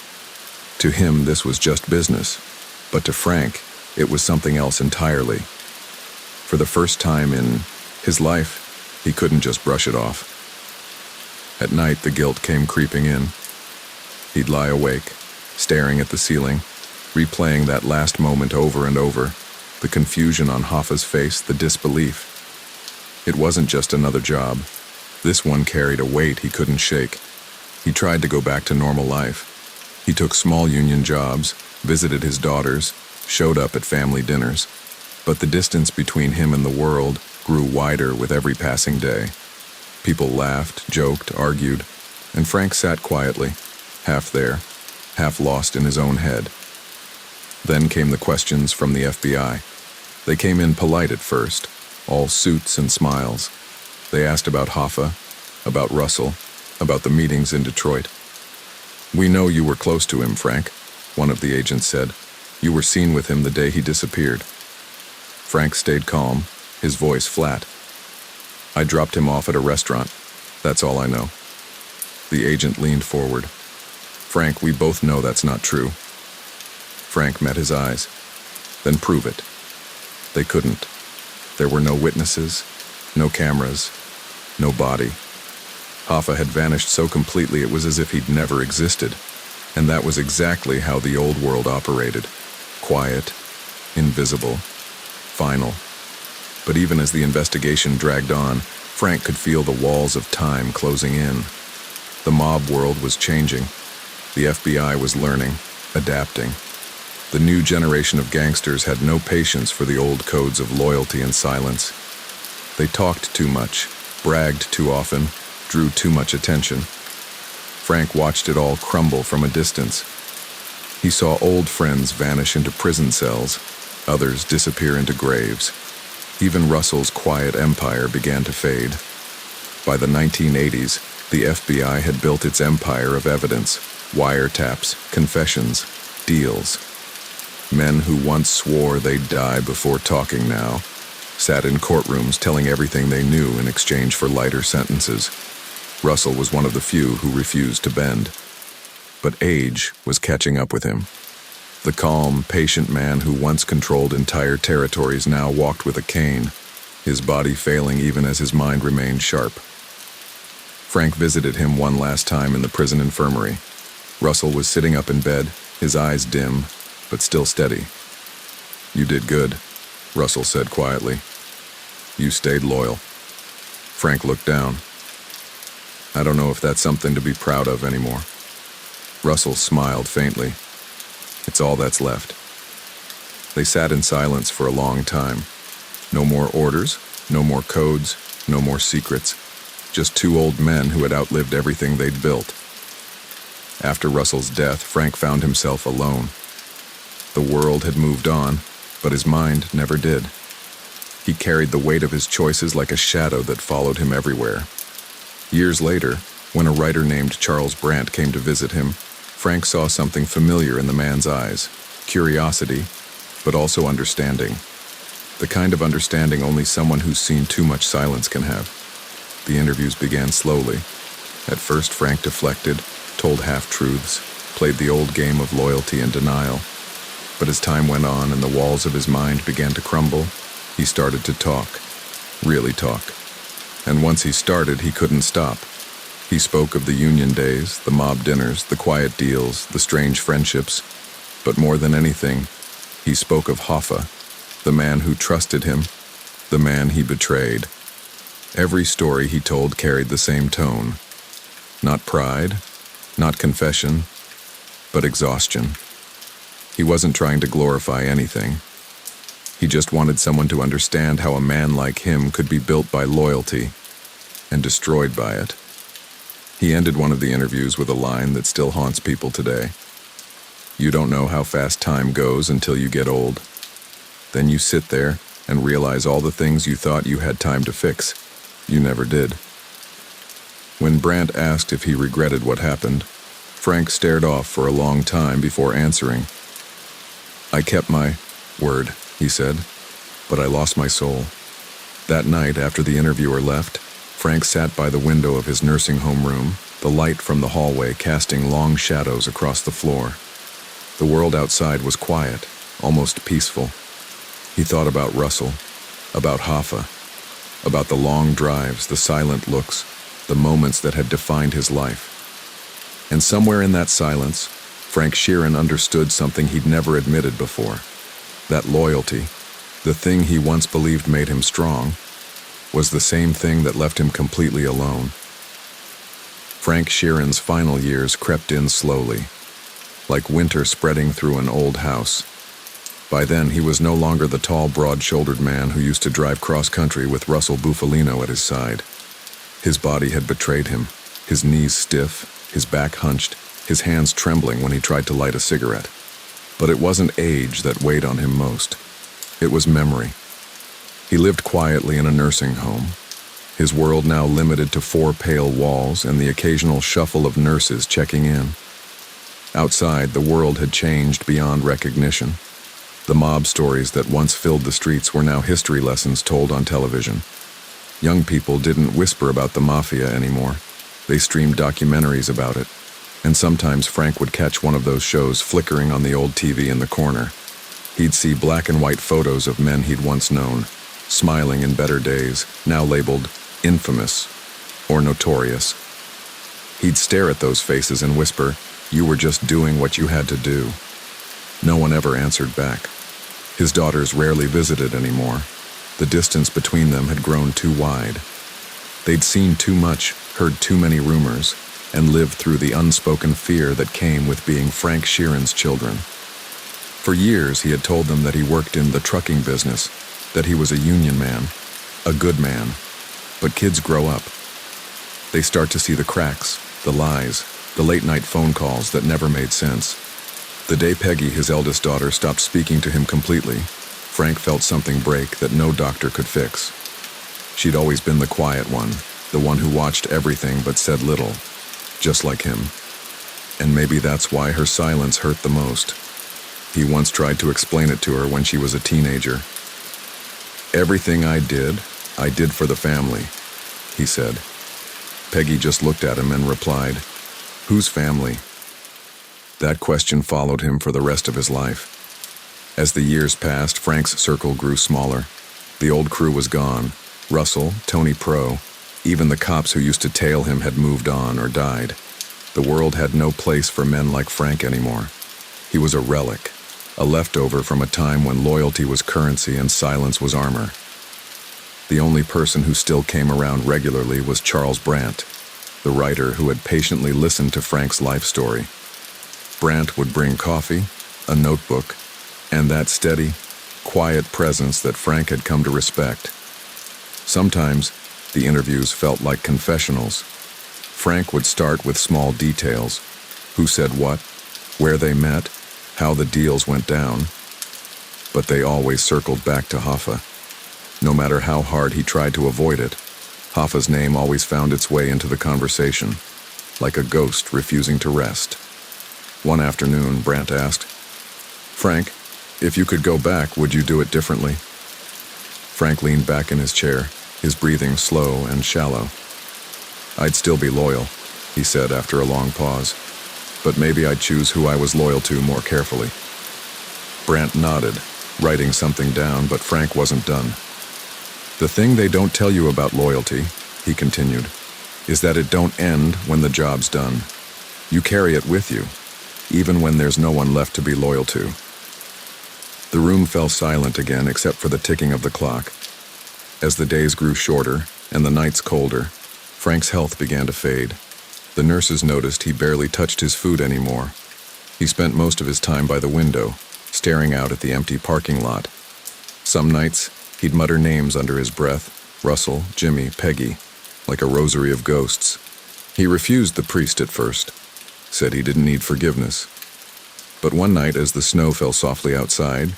To him, this was just business. But to Frank, it was something else entirely. For the first time in his life, he couldn't just brush it off. At night, the guilt came creeping in. He'd lie awake, staring at the ceiling, replaying that last moment over and over, the confusion on Hoffa's face, the disbelief. It wasn't just another job. This one carried a weight he couldn't shake. He tried to go back to normal life. He took small union jobs, visited his daughters, showed up at family dinners. But the distance between him and the world grew wider with every passing day. People laughed, joked, argued, and Frank sat quietly, half there, half lost in his own head. Then came the questions from the FBI. They came in polite at first, all suits and smiles. They asked about Hoffa, about Russell, about the meetings in Detroit. "We know you were close to him, Frank," one of the agents said. "You were seen with him the day he disappeared." Frank stayed calm, his voice flat. "I dropped him off at a restaurant. That's all I know." The agent leaned forward. "Frank, we both know that's not true." Frank met his eyes. "Then prove it." They couldn't. There were no witnesses, no cameras, no body. Hoffa had vanished so completely it was as if he'd never existed. And that was exactly how the old world operated. Quiet, invisible, final. But even as the investigation dragged on, Frank could feel the walls of time closing in. The mob world was changing. The FBI was learning, adapting. The new generation of gangsters had no patience for the old codes of loyalty and silence. They talked too much, bragged too often, drew too much attention. Frank watched it all crumble from a distance. He saw old friends vanish into prison cells, others disappear into graves. Even Russell's quiet empire began to fade. By the 1980s, the FBI had built its empire of evidence, wiretaps, confessions, deals. Men who once swore they'd die before talking now sat in courtrooms telling everything they knew in exchange for lighter sentences. Russell was one of the few who refused to bend. But age was catching up with him. The calm, patient man who once controlled entire territories now walked with a cane, his body failing even as his mind remained sharp. Frank visited him one last time in the prison infirmary. Russell was sitting up in bed, his eyes dim, but still steady. "You did good," Russell said quietly. "You stayed loyal." Frank looked down. "I don't know if that's something to be proud of anymore." Russell smiled faintly. "It's all that's left." They sat in silence for a long time. No more orders, no more codes, no more secrets. Just two old men who had outlived everything they'd built. After Russell's death, Frank found himself alone. The world had moved on, but his mind never did. He carried the weight of his choices like a shadow that followed him everywhere. Years later, when a writer named Charles Brandt came to visit him, Frank saw something familiar in the man's eyes: curiosity, but also understanding. The kind of understanding only someone who's seen too much silence can have. The interviews began slowly. At first, Frank deflected, told half-truths, played the old game of loyalty and denial. But as time went on and the walls of his mind began to crumble, he started to talk, really talk. And once he started, he couldn't stop. He spoke of the union days, the mob dinners, the quiet deals, the strange friendships. But more than anything, he spoke of Hoffa, the man who trusted him, the man he betrayed. Every story he told carried the same tone. Not pride, not confession, but exhaustion. He wasn't trying to glorify anything. He just wanted someone to understand how a man like him could be built by loyalty and destroyed by it. He ended one of the interviews with a line that still haunts people today. "You don't know how fast time goes until you get old. Then you sit there and realize all the things you thought you had time to fix, you never did." When Brandt asked if he regretted what happened, Frank stared off for a long time before answering. "I kept my word," he said, "but I lost my soul." That night, after the interviewer left, Frank sat by the window of his nursing home room, the light from the hallway casting long shadows across the floor. The world outside was quiet, almost peaceful. He thought about Russell, about Hoffa, about the long drives, the silent looks, the moments that had defined his life. And somewhere in that silence, Frank Sheeran understood something he'd never admitted before. That loyalty, the thing he once believed made him strong, was the same thing that left him completely alone. Frank Sheeran's final years crept in slowly, like winter spreading through an old house. By then, he was no longer the tall, broad-shouldered man who used to drive cross-country with Russell Bufalino at his side. His body had betrayed him, his knees stiff, his back hunched, his hands trembling when he tried to light a cigarette. But it wasn't age that weighed on him most. It was memory. He lived quietly in a nursing home, his world now limited to 4 pale walls and the occasional shuffle of nurses checking in. Outside, the world had changed beyond recognition. The mob stories that once filled the streets were now history lessons told on television. Young people didn't whisper about the mafia anymore. They streamed documentaries about it. And sometimes Frank would catch one of those shows flickering on the old TV in the corner. He'd see black and white photos of men he'd once known, smiling in better days, now labeled infamous or notorious. He'd stare at those faces and whisper, "You were just doing what you had to do." No one ever answered back. His daughters rarely visited anymore. The distance between them had grown too wide. They'd seen too much, heard too many rumors, and lived through the unspoken fear that came with being Frank Sheeran's children. For years, he had told them that he worked in the trucking business, that he was a union man, a good man. But kids grow up. They start to see the cracks, the lies, the late-night phone calls that never made sense. The day Peggy, his eldest daughter, stopped speaking to him completely, Frank felt something break that no doctor could fix. She'd always been the quiet one, the one who watched everything but said little, just like him. And maybe that's why her silence hurt the most. He once tried to explain it to her when she was a teenager. "Everything I did for the family," he said. Peggy just looked at him and replied, "Whose family?" That question followed him for the rest of his life. As the years passed, Frank's circle grew smaller. The old crew was gone. Russell, Tony Pro, even the cops who used to tail him had moved on or died. The world had no place for men like Frank anymore. He was a relic, a leftover from a time when loyalty was currency and silence was armor. The only person who still came around regularly was Charles Brandt, the writer who had patiently listened to Frank's life story. Brandt would bring coffee, a notebook, and that steady, quiet presence that Frank had come to respect. Sometimes, the interviews felt like confessionals. Frank would start with small details: who said what, where they met, how the deals went down. But they always circled back to Hoffa. No matter how hard he tried to avoid it, Hoffa's name always found its way into the conversation, like a ghost refusing to rest. One afternoon, Brandt asked, "Frank, if you could go back, would you do it differently?" Frank leaned back in his chair, his breathing slow and shallow. "I'd still be loyal," he said after a long pause, "but maybe I'd choose who I was loyal to more carefully." Brandt nodded, writing something down, but Frank wasn't done. "The thing they don't tell you about loyalty," he continued, "is that it don't end when the job's done. You carry it with you, even when there's no one left to be loyal to." The room fell silent again except for the ticking of the clock. As the days grew shorter and the nights colder, Frank's health began to fade. The nurses noticed he barely touched his food anymore. He spent most of his time by the window, staring out at the empty parking lot. Some nights, he'd mutter names under his breath: Russell, Jimmy, Peggy, like a rosary of ghosts. He refused the priest at first, said he didn't need forgiveness. But one night, as the snow fell softly outside,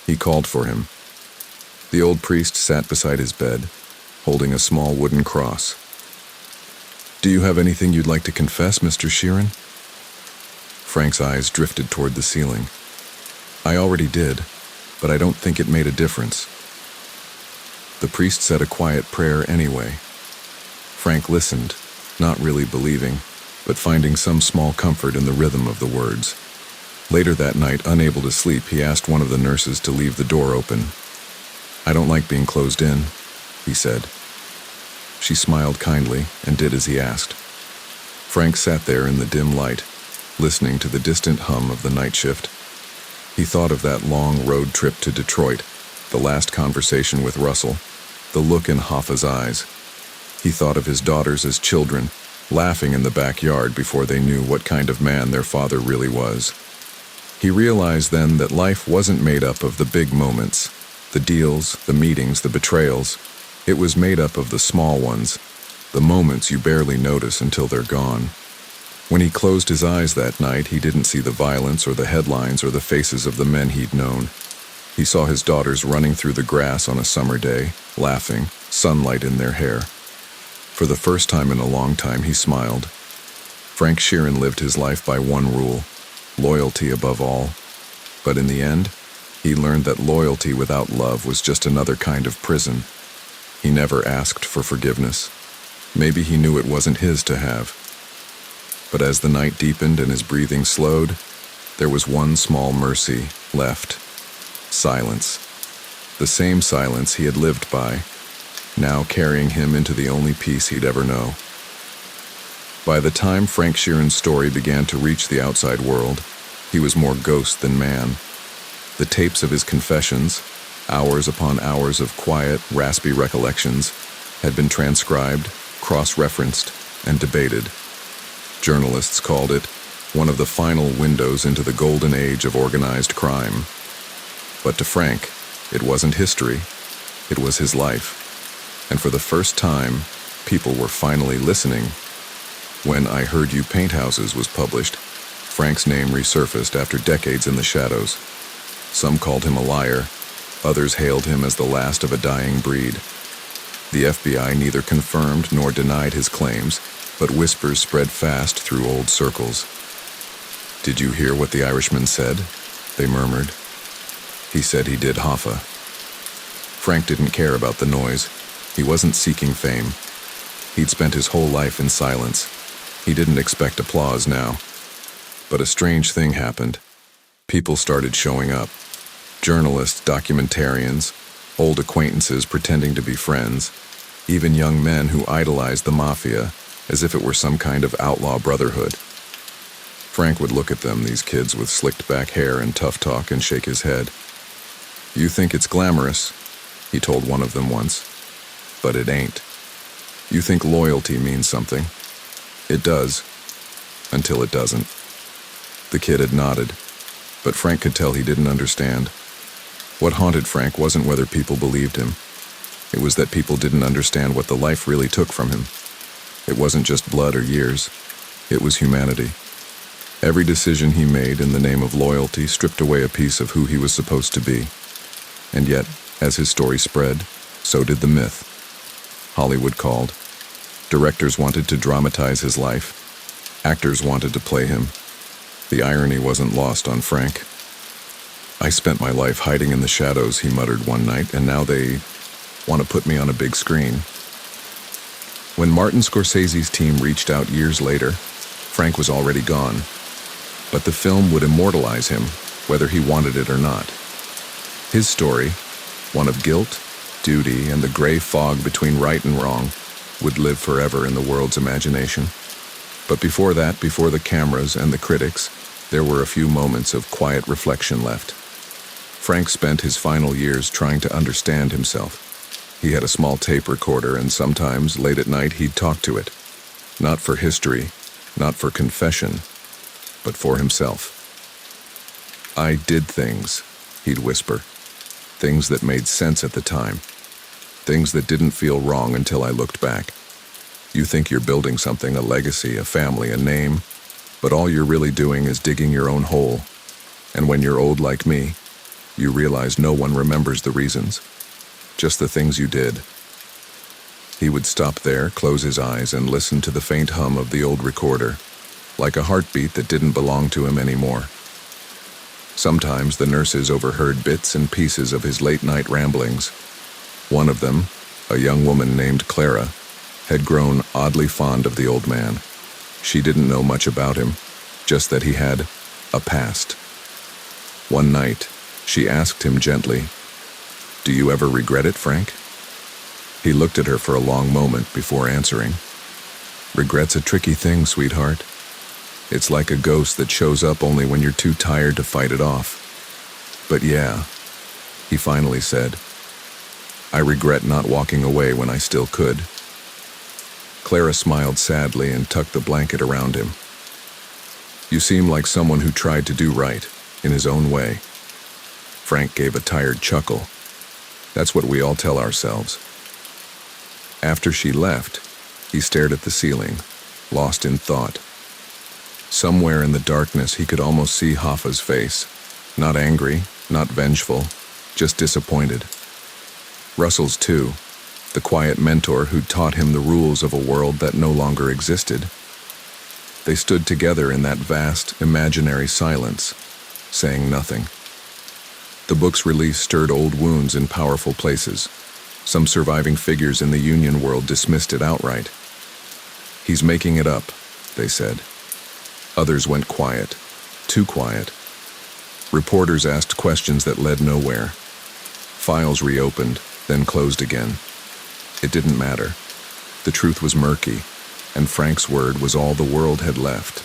he called for him. The old priest sat beside his bed, holding a small wooden cross. "Do you have anything you'd like to confess, Mr. Sheeran?" Frank's eyes drifted toward the ceiling. "I already did, but I don't think it made a difference." The priest said a quiet prayer anyway. Frank listened, not really believing, but finding some small comfort in the rhythm of the words. Later that night, unable to sleep, he asked one of the nurses to leave the door open. "I don't like being closed in," he said. She smiled kindly and did as he asked. Frank sat there in the dim light, listening to the distant hum of the night shift. He thought of that long road trip to Detroit, the last conversation with Russell, the look in Hoffa's eyes. He thought of his daughters as children, laughing in the backyard before they knew what kind of man their father really was. He realized then that life wasn't made up of the big moments, the deals, the meetings, the betrayals. It was made up of the small ones, the moments you barely notice until they're gone. When he closed his eyes that night, he didn't see the violence or the headlines or the faces of the men he'd known. He saw his daughters running through the grass on a summer day, laughing, sunlight in their hair. For the first time in a long time, he smiled. Frank Sheeran lived his life by one rule: loyalty above all. But in the end, he learned that loyalty without love was just another kind of prison. He never asked for forgiveness. Maybe he knew it wasn't his to have. But as the night deepened and his breathing slowed, there was one small mercy left: silence. The same silence he had lived by, now carrying him into the only peace he'd ever know. By the time Frank Sheeran's story began to reach the outside world, he was more ghost than man. The tapes of his confessions, hours upon hours of quiet, raspy recollections, had been transcribed, cross-referenced, and debated. Journalists called it one of the final windows into the golden age of organized crime. But to Frank, it wasn't history, it was his life. And for the first time, people were finally listening. When I Heard You Paint Houses was published, Frank's name resurfaced after decades in the shadows. Some called him a liar, Others hailed him as the last of a dying breed. The FBI neither confirmed nor denied his claims, but whispers spread fast through old circles. "Did you hear what the Irishman said?" they murmured. "He said he did Hoffa." Frank didn't care about the noise. He wasn't seeking fame. He'd spent his whole life in silence. He didn't expect applause now. But a strange thing happened. People started showing up. Journalists, documentarians, old acquaintances pretending to be friends, even young men who idolized the mafia as if it were some kind of outlaw brotherhood. Frank would look at them, these kids with slicked back hair and tough talk, and shake his head. "You think it's glamorous," he told one of them once, "but it ain't. You think loyalty means something. It does, until it doesn't." The kid had nodded, but Frank could tell he didn't understand. What haunted Frank wasn't whether people believed him. It was that people didn't understand what the life really took from him. It wasn't just blood or years. It was humanity. Every decision he made in the name of loyalty stripped away a piece of who he was supposed to be. And yet, as his story spread, so did the myth. Hollywood called. Directors wanted to dramatize his life. Actors wanted to play him. The irony wasn't lost on Frank. "I spent my life hiding in the shadows," he muttered one night, "and now they want to put me on a big screen." When Martin Scorsese's team reached out years later, Frank was already gone. But the film would immortalize him, whether he wanted it or not. His story, one of guilt, duty, and the gray fog between right and wrong, would live forever in the world's imagination. But before that, before the cameras and the critics, there were a few moments of quiet reflection left. Frank spent his final years trying to understand himself. He had a small tape recorder, and sometimes, late at night, he'd talk to it. Not for history, not for confession, but for himself. "I did things," he'd whisper. "Things that made sense at the time. Things that didn't feel wrong until I looked back. You think you're building something, a legacy, a family, a name, but all you're really doing is digging your own hole. And when you're old like me, you realize no one remembers the reasons, just the things you did." He would stop there, close his eyes, and listen to the faint hum of the old recorder, like a heartbeat that didn't belong to him anymore. Sometimes the nurses overheard bits and pieces of his late-night ramblings. One of them, a young woman named Clara, had grown oddly fond of the old man. She didn't know much about him, just that he had a past. One night, she asked him gently, "Do you ever regret it, Frank?" He looked at her for a long moment before answering. "Regret's a tricky thing, sweetheart. It's like a ghost that shows up only when you're too tired to fight it off. But yeah," he finally said, "I regret not walking away when I still could." Clara smiled sadly and tucked the blanket around him. "You seem like someone who tried to do right, in his own way." Frank gave a tired chuckle. That's what we all tell ourselves. After she left, he stared at the ceiling, lost in thought. Somewhere in the darkness, he could almost see Hoffa's face. Not angry, not vengeful, just disappointed. Russell's too, the quiet mentor who'd taught him the rules of a world that no longer existed. They stood together in that vast, imaginary silence, saying nothing. The book's release stirred old wounds in powerful places. Some surviving figures in the union world dismissed it outright. "He's making it up," they said. Others went quiet, too quiet. Reporters asked questions that led nowhere. Files reopened, then closed again. It didn't matter. The truth was murky, and Frank's word was all the world had left.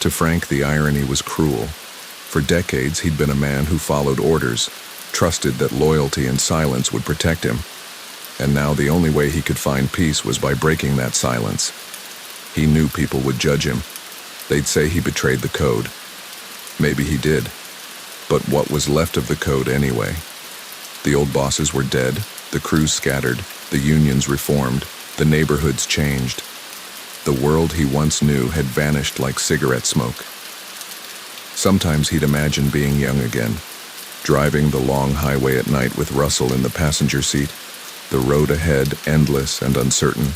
To Frank, the irony was cruel. For decades, he'd been a man who followed orders, trusted that loyalty and silence would protect him. And now the only way he could find peace was by breaking that silence. He knew people would judge him. They'd say he betrayed the code. Maybe he did. But what was left of the code anyway? The old bosses were dead, the crews scattered, the unions reformed, the neighborhoods changed. The world he once knew had vanished like cigarette smoke. Sometimes he'd imagine being young again, driving the long highway at night with Russell in the passenger seat, the road ahead endless and uncertain,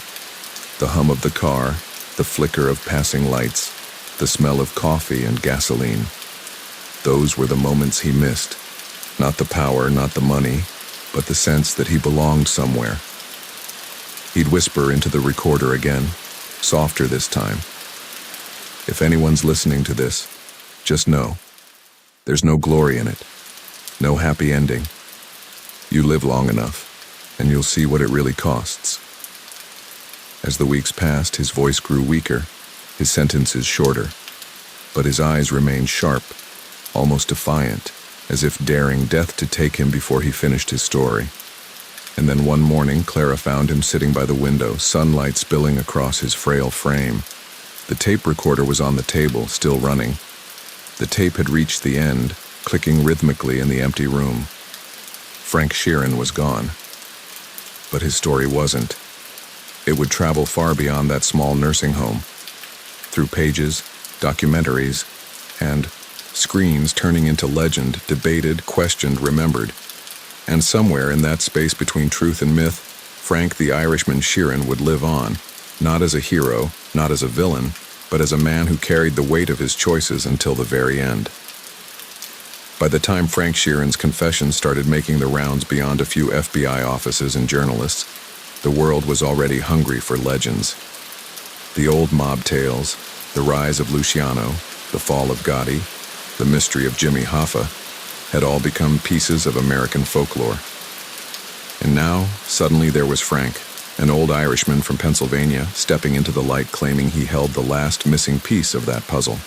the hum of the car, the flicker of passing lights, the smell of coffee and gasoline. Those were the moments he missed. Not the power, not the money, but the sense that he belonged somewhere. He'd whisper into the recorder again, softer this time. If anyone's listening to this, just know, there's no glory in it, no happy ending. You live long enough, and you'll see what it really costs. As the weeks passed, his voice grew weaker, his sentences shorter, but his eyes remained sharp, almost defiant, as if daring death to take him before he finished his story. And then one morning, Clara found him sitting by the window, sunlight spilling across his frail frame. The tape recorder was on the table, still running. The tape had reached the end, clicking rhythmically in the empty room. Frank Sheeran was gone. But his story wasn't. It would travel far beyond that small nursing home, through pages, documentaries, and screens turning into legend, debated, questioned, remembered. And somewhere in that space between truth and myth, Frank the Irishman Sheeran would live on, not as a hero, not as a villain, but as a man who carried the weight of his choices until the very end. By the time Frank Sheeran's confession started making the rounds beyond a few FBI offices and journalists, the world was already hungry for legends. The old mob tales, the rise of Luciano, the fall of Gotti, the mystery of Jimmy Hoffa, had all become pieces of American folklore. And now, suddenly there was Frank, an old Irishman from Pennsylvania, stepping into the light claiming he held the last missing piece of that puzzle.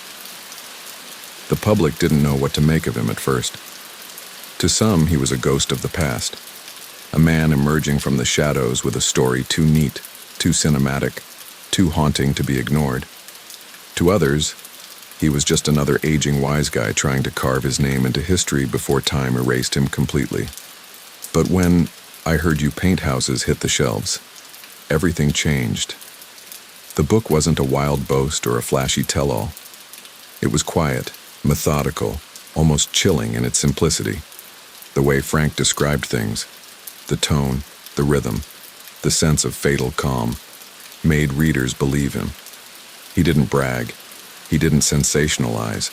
The public didn't know what to make of him at first. To some, he was a ghost of the past, a man emerging from the shadows with a story too neat, too cinematic, too haunting to be ignored. To others, he was just another aging wise guy trying to carve his name into history before time erased him completely. But when I Heard You Paint Houses hit the shelves, everything changed. The book wasn't a wild boast or a flashy tell-all. It was quiet, methodical, almost chilling in its simplicity. The way Frank described things, the tone, the rhythm, the sense of fatal calm, made readers believe him. He didn't brag. He didn't sensationalize.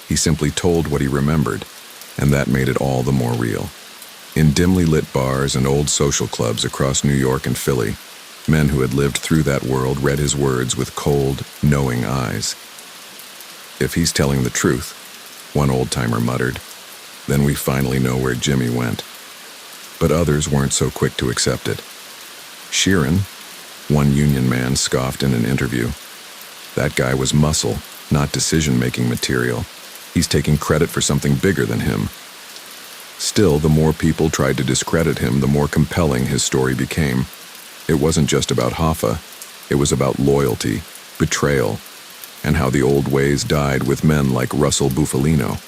He simply told what he remembered, and that made it all the more real. In dimly lit bars and old social clubs across New York and Philly, men who had lived through that world read his words with cold, knowing eyes. "If he's telling the truth," one old-timer muttered, "then we finally know where Jimmy went." But others weren't so quick to accept it. Sheeran, one union man scoffed in an interview. That guy was muscle, not decision-making material. He's taking credit for something bigger than him. Still, the more people tried to discredit him, the more compelling his story became. It wasn't just about Hoffa. It was about loyalty, betrayal, and how the old ways died with men like Russell Bufalino.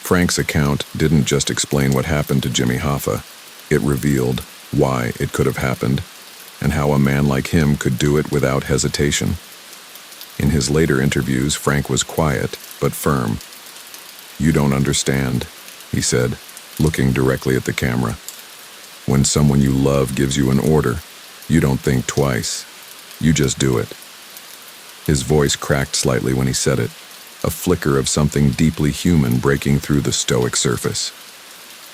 Frank's account didn't just explain what happened to Jimmy Hoffa. It revealed why it could have happened, and how a man like him could do it without hesitation. In his later interviews, Frank was quiet, but firm. "You don't understand," he said, looking directly at the camera. "When someone you love gives you an order, you don't think twice. You just do it." His voice cracked slightly when he said it, a flicker of something deeply human breaking through the stoic surface.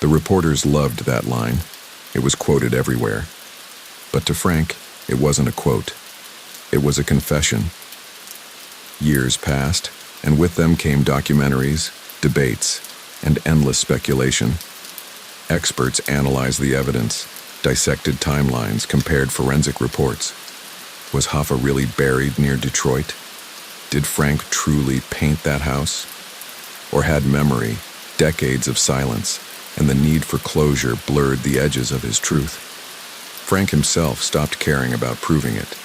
The reporters loved that line. It was quoted everywhere. But to Frank, it wasn't a quote. It was a confession. Years passed, and with them came documentaries, debates, and endless speculation. Experts analyzed the evidence, dissected timelines, compared forensic reports. Was Hoffa really buried near Detroit? Did Frank truly paint that house? Or had memory, decades of silence, and the need for closure blurred the edges of his truth? Frank himself stopped caring about proving it.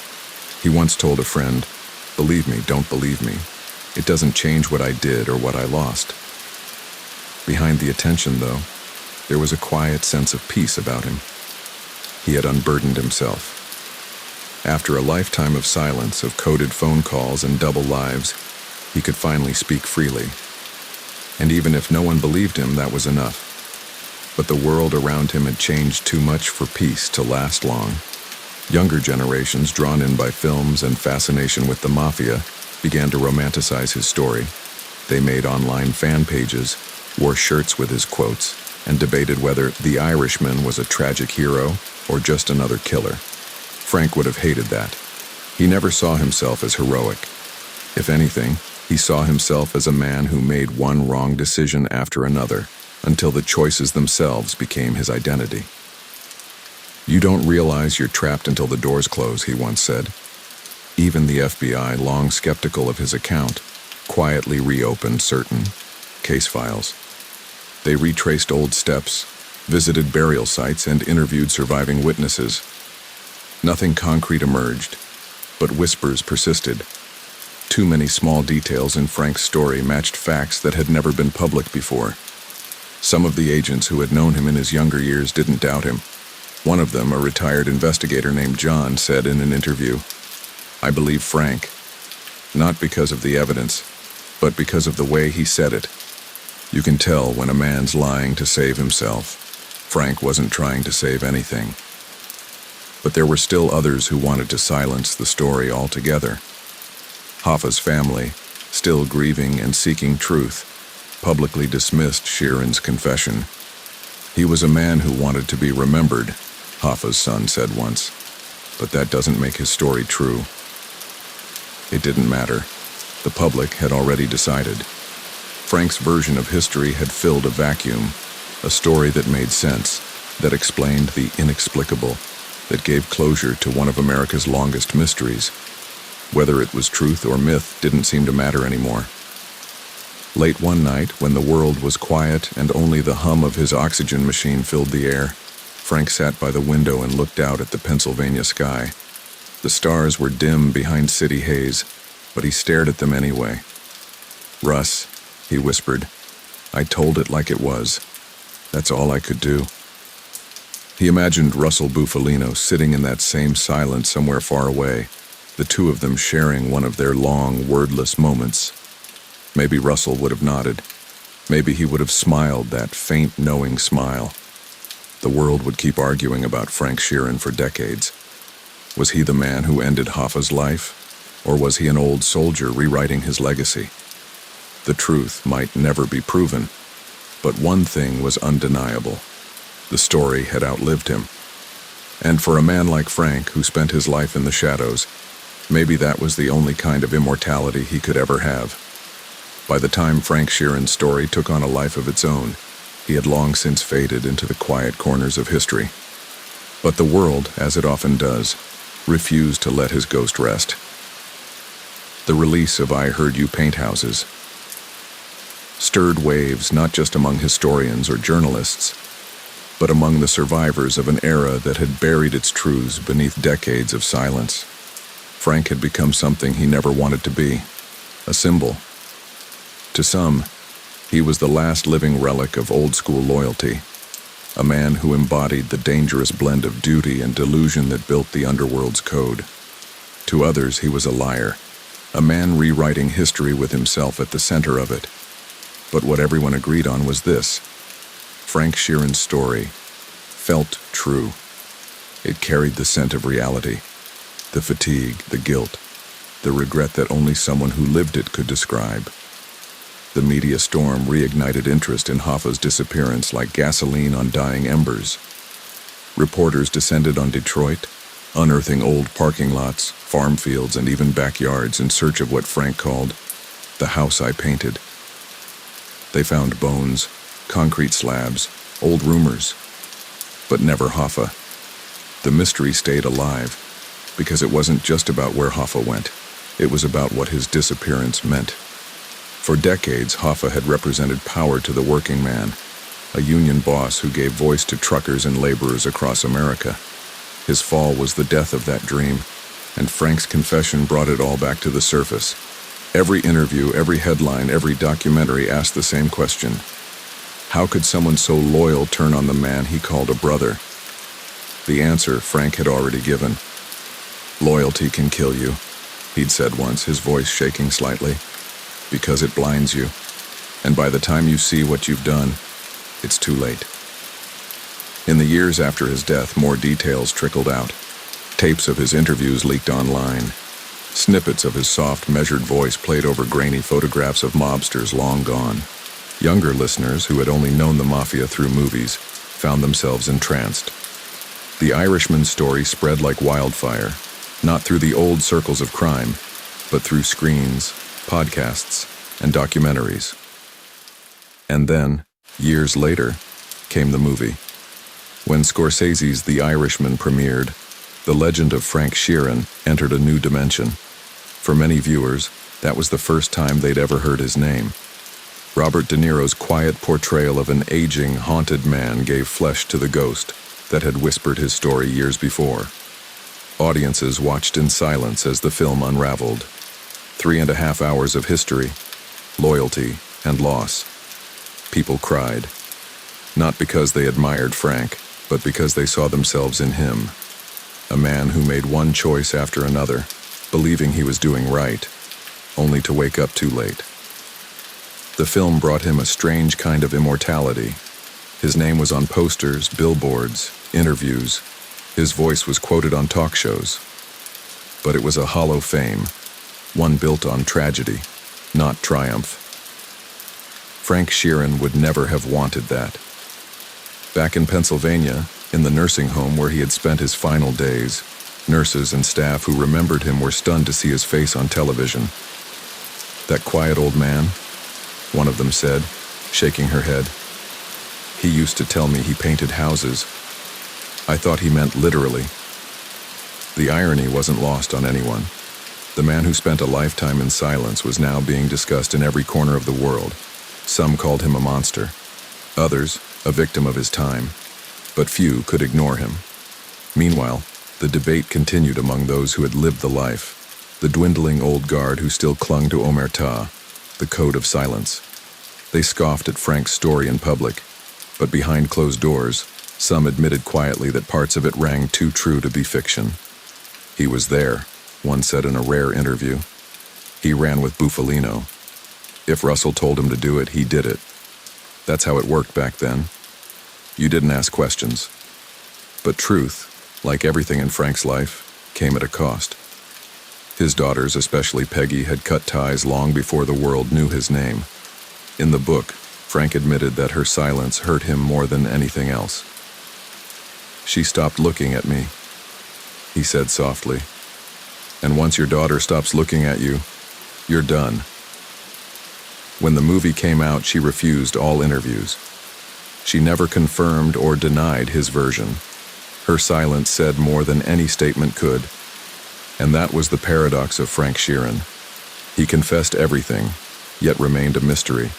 He once told a friend, "Believe me, don't believe me. It doesn't change what I did or what I lost." Behind the attention, though, there was a quiet sense of peace about him. He had unburdened himself. After a lifetime of silence, of coded phone calls and double lives, he could finally speak freely. And even if no one believed him, that was enough. But the world around him had changed too much for peace to last long. Younger generations, drawn in by films and fascination with the mafia, began to romanticize his story. They made online fan pages, wore shirts with his quotes, and debated whether the Irishman was a tragic hero or just another killer. Frank would have hated that. He never saw himself as heroic. If anything, he saw himself as a man who made one wrong decision after another, until the choices themselves became his identity. "You don't realize you're trapped until the doors close," he once said. Even the FBI, long skeptical of his account, quietly reopened certain case files. They retraced old steps, visited burial sites, and interviewed surviving witnesses. Nothing concrete emerged, but whispers persisted. Too many small details in Frank's story matched facts that had never been public before. Some of the agents who had known him in his younger years didn't doubt him. One of them, a retired investigator named John, said in an interview, "I believe Frank, not because of the evidence, but because of the way he said it. You can tell when a man's lying to save himself." Frank wasn't trying to save anything. But there were still others who wanted to silence the story altogether. Hoffa's family, still grieving and seeking truth, publicly dismissed Sheeran's confession. "He was a man who wanted to be remembered," Hoffa's son said once, "but that doesn't make his story true." It didn't matter. The public had already decided. Frank's version of history had filled a vacuum, a story that made sense, that explained the inexplicable, that gave closure to one of America's longest mysteries. Whether it was truth or myth didn't seem to matter anymore. Late one night, when the world was quiet and only the hum of his oxygen machine filled the air, Frank sat by the window and looked out at the Pennsylvania sky. The stars were dim behind city haze, but he stared at them anyway. "Russ," he whispered, "I told it like it was. That's all I could do." He imagined Russell Bufalino sitting in that same silence somewhere far away, the two of them sharing one of their long, wordless moments. Maybe Russell would have nodded. Maybe he would have smiled, that faint, knowing smile. The world would keep arguing about Frank Sheeran for decades. Was he the man who ended Hoffa's life, or was he an old soldier rewriting his legacy? The truth might never be proven, but one thing was undeniable. The story had outlived him. And for a man like Frank, who spent his life in the shadows, maybe that was the only kind of immortality he could ever have. By the time Frank Sheeran's story took on a life of its own, he had long since faded into the quiet corners of history. But the world, as it often does, refused to let his ghost rest. The release of "I Heard You Paint Houses" stirred waves not just among historians or journalists, but among the survivors of an era that had buried its truths beneath decades of silence. Frank had become something he never wanted to be, a symbol. To some, he was the last living relic of old-school loyalty, a man who embodied the dangerous blend of duty and delusion that built the underworld's code. To others, he was a liar, a man rewriting history with himself at the center of it. But what everyone agreed on was this: Frank Sheeran's story felt true. It carried the scent of reality, the fatigue, the guilt, the regret that only someone who lived it could describe. The media storm reignited interest in Hoffa's disappearance like gasoline on dying embers. Reporters descended on Detroit, unearthing old parking lots, farm fields, and even backyards in search of what Frank called the house I painted. They found bones, concrete slabs, old rumors, but never Hoffa. The mystery stayed alive because it wasn't just about where Hoffa went. It was about what his disappearance meant. For decades, Hoffa had represented power to the working man, a union boss who gave voice to truckers and laborers across America. His fall was the death of that dream, and Frank's confession brought it all back to the surface. Every interview, every headline, every documentary asked the same question: how could someone so loyal turn on the man he called a brother? The answer Frank had already given. "Loyalty can kill you," he'd said once, his voice shaking slightly, "because it blinds you. And by the time you see what you've done, it's too late." In the years after his death, more details trickled out. Tapes of his interviews leaked online. Snippets of his soft, measured voice played over grainy photographs of mobsters long gone. Younger listeners, who had only known the mafia through movies, found themselves entranced. The Irishman story spread like wildfire, not through the old circles of crime, but through screens, podcasts, and documentaries. And then, years later, came the movie. When Scorsese's The Irishman premiered, the legend of Frank Sheeran entered a new dimension. For many viewers, that was the first time they'd ever heard his name. Robert De Niro's quiet portrayal of an aging, haunted man gave flesh to the ghost that had whispered his story years before. Audiences watched in silence as the film unraveled. 3.5 hours of history, loyalty, and loss. People cried, not because they admired Frank, but because they saw themselves in him. A man who made one choice after another, believing he was doing right, only to wake up too late. The film brought him a strange kind of immortality. His name was on posters, billboards, interviews. His voice was quoted on talk shows. But it was a hollow fame, one built on tragedy, not triumph. Frank Sheeran would never have wanted that. Back in Pennsylvania, in the nursing home where he had spent his final days, nurses and staff who remembered him were stunned to see his face on television. "That quiet old man," one of them said, shaking her head. "He used to tell me he painted houses. I thought he meant literally." The irony wasn't lost on anyone. The man who spent a lifetime in silence was now being discussed in every corner of the world. Some called him a monster. Others, a victim of his time. But few could ignore him. Meanwhile, the debate continued among those who had lived the life, the dwindling old guard who still clung to omerta, the code of silence. They scoffed at Frank's story in public, but behind closed doors, some admitted quietly that parts of it rang too true to be fiction. "He was there," one said in a rare interview. "He ran with Bufalino. If Russell told him to do it, he did it. That's how it worked back then. You didn't ask questions." But truth, like everything in Frank's life, came at a cost. His daughters, especially Peggy, had cut ties long before the world knew his name. In the book, Frank admitted that her silence hurt him more than anything else. "She stopped looking at me," he said softly. "And once your daughter stops looking at you, you're done." When the movie came out, she refused all interviews. She never confirmed or denied his version. Her silence said more than any statement could. And that was the paradox of Frank Sheeran. He confessed everything, yet remained a mystery.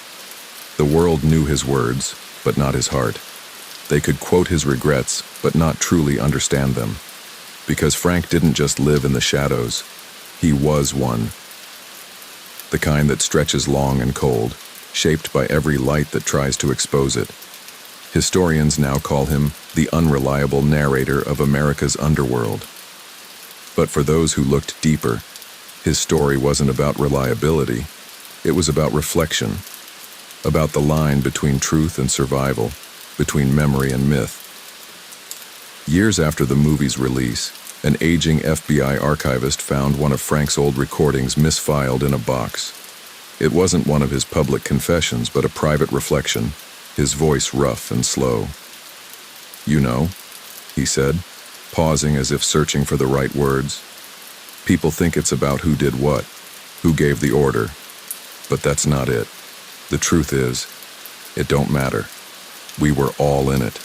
The world knew his words, but not his heart. They could quote his regrets, but not truly understand them. Because Frank didn't just live in the shadows. He was one. The kind that stretches long and cold, shaped by every light that tries to expose it. Historians now call him the unreliable narrator of America's underworld. But for those who looked deeper, his story wasn't about reliability. It was about reflection, about the line between truth and survival, between memory and myth. Years after the movie's release, an aging FBI archivist found one of Frank's old recordings misfiled in a box. It wasn't one of his public confessions, but a private reflection, his voice rough and slow. "You know," he said, pausing as if searching for the right words. "People think it's about who did what, who gave the order. But that's not it. The truth is, it don't matter. We were all in it.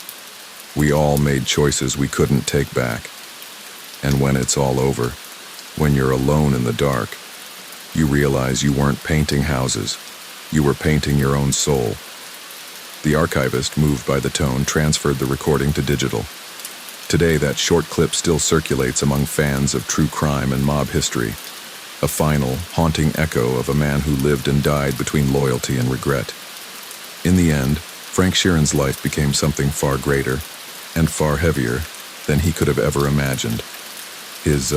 We all made choices we couldn't take back. And when it's all over, when you're alone in the dark, you realize you weren't painting houses. You were painting your own soul." The archivist, moved by the tone, transferred the recording to digital. Today, that short clip still circulates among fans of true crime and mob history, a final, haunting echo of a man who lived and died between loyalty and regret. In the end, Frank Sheeran's life became something far greater and far heavier than he could have ever imagined. His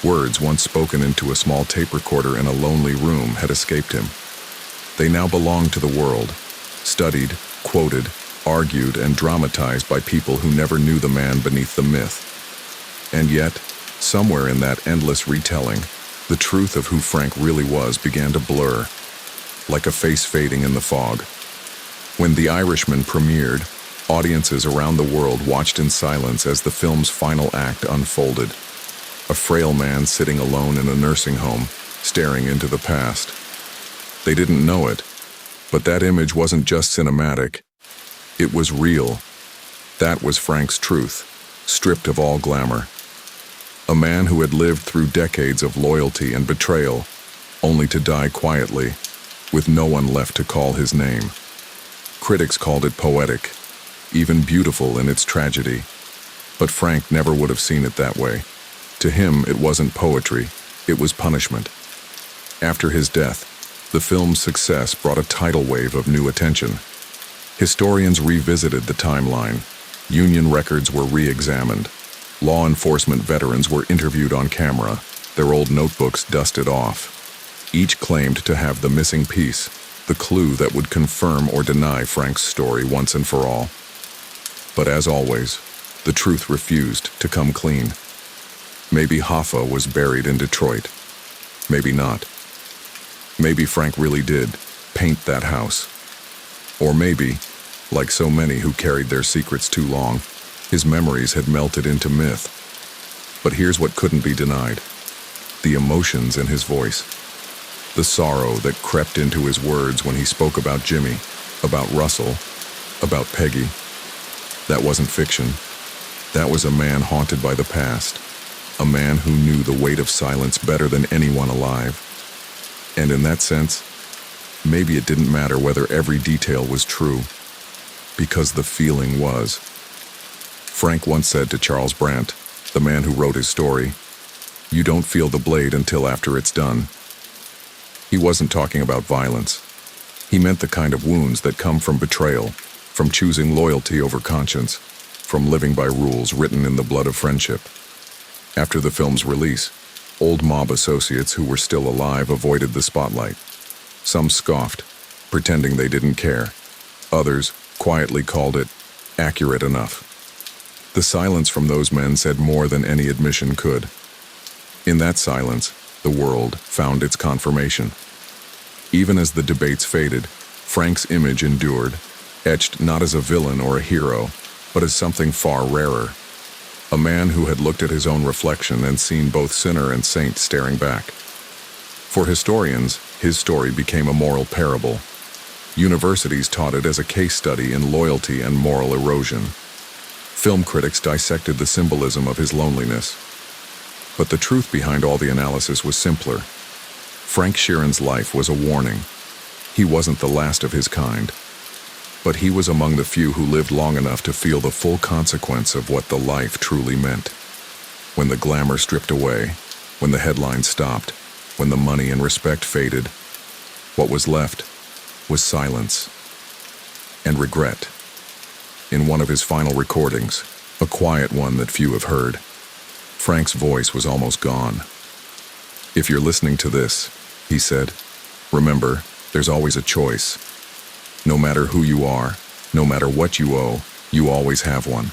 words, once spoken into a small tape recorder in a lonely room, had escaped him. They now belonged to the world, studied, quoted, argued, and dramatized by people who never knew the man beneath the myth. And yet, somewhere in that endless retelling, the truth of who Frank really was began to blur, like a face fading in the fog. When The Irishman premiered, audiences around the world watched in silence as the film's final act unfolded. A frail man sitting alone in a nursing home, staring into the past. They didn't know it, but that image wasn't just cinematic. It was real. That was Frank's truth, stripped of all glamour. A man who had lived through decades of loyalty and betrayal, only to die quietly, with no one left to call his name. Critics called it poetic, even beautiful in its tragedy. But Frank never would have seen it that way. To him, it wasn't poetry, it was punishment. After his death, the film's success brought a tidal wave of new attention. Historians revisited the timeline. Union records were re-examined. Law enforcement veterans were interviewed on camera, their old notebooks dusted off. Each claimed to have the missing piece, the clue that would confirm or deny Frank's story once and for all. But as always, the truth refused to come clean. Maybe Hoffa was buried in Detroit. Maybe not. Maybe Frank really did paint that house. Or maybe, like so many who carried their secrets too long, his memories had melted into myth. But here's what couldn't be denied: the emotions in his voice. The sorrow that crept into his words when he spoke about Jimmy, about Russell, about Peggy. That wasn't fiction. That was a man haunted by the past. A man who knew the weight of silence better than anyone alive. And in that sense, maybe it didn't matter whether every detail was true, because the feeling was. Frank once said to Charles Brandt, the man who wrote his story, "You don't feel the blade until after it's done." He wasn't talking about violence. He meant the kind of wounds that come from betrayal, from choosing loyalty over conscience, from living by rules written in the blood of friendship. After the film's release, old mob associates who were still alive avoided the spotlight. Some scoffed, pretending they didn't care. Others quietly called it accurate enough. The silence from those men said more than any admission could. In that silence, the world found its confirmation. Even as the debates faded, Frank's image endured, etched not as a villain or a hero, but as something far rarer. A man who had looked at his own reflection and seen both sinner and saint staring back. For historians, his story became a moral parable. Universities taught it as a case study in loyalty and moral erosion. Film critics dissected the symbolism of his loneliness. But the truth behind all the analysis was simpler. Frank Sheeran's life was a warning. He wasn't the last of his kind. But he was among the few who lived long enough to feel the full consequence of what the life truly meant. When the glamour stripped away, when the headlines stopped, when the money and respect faded, what was left was silence and regret. In one of his final recordings, a quiet one that few have heard, Frank's voice was almost gone. "If you're listening to this," he said, "remember, there's always a choice. No matter who you are, no matter what you owe, you always have one."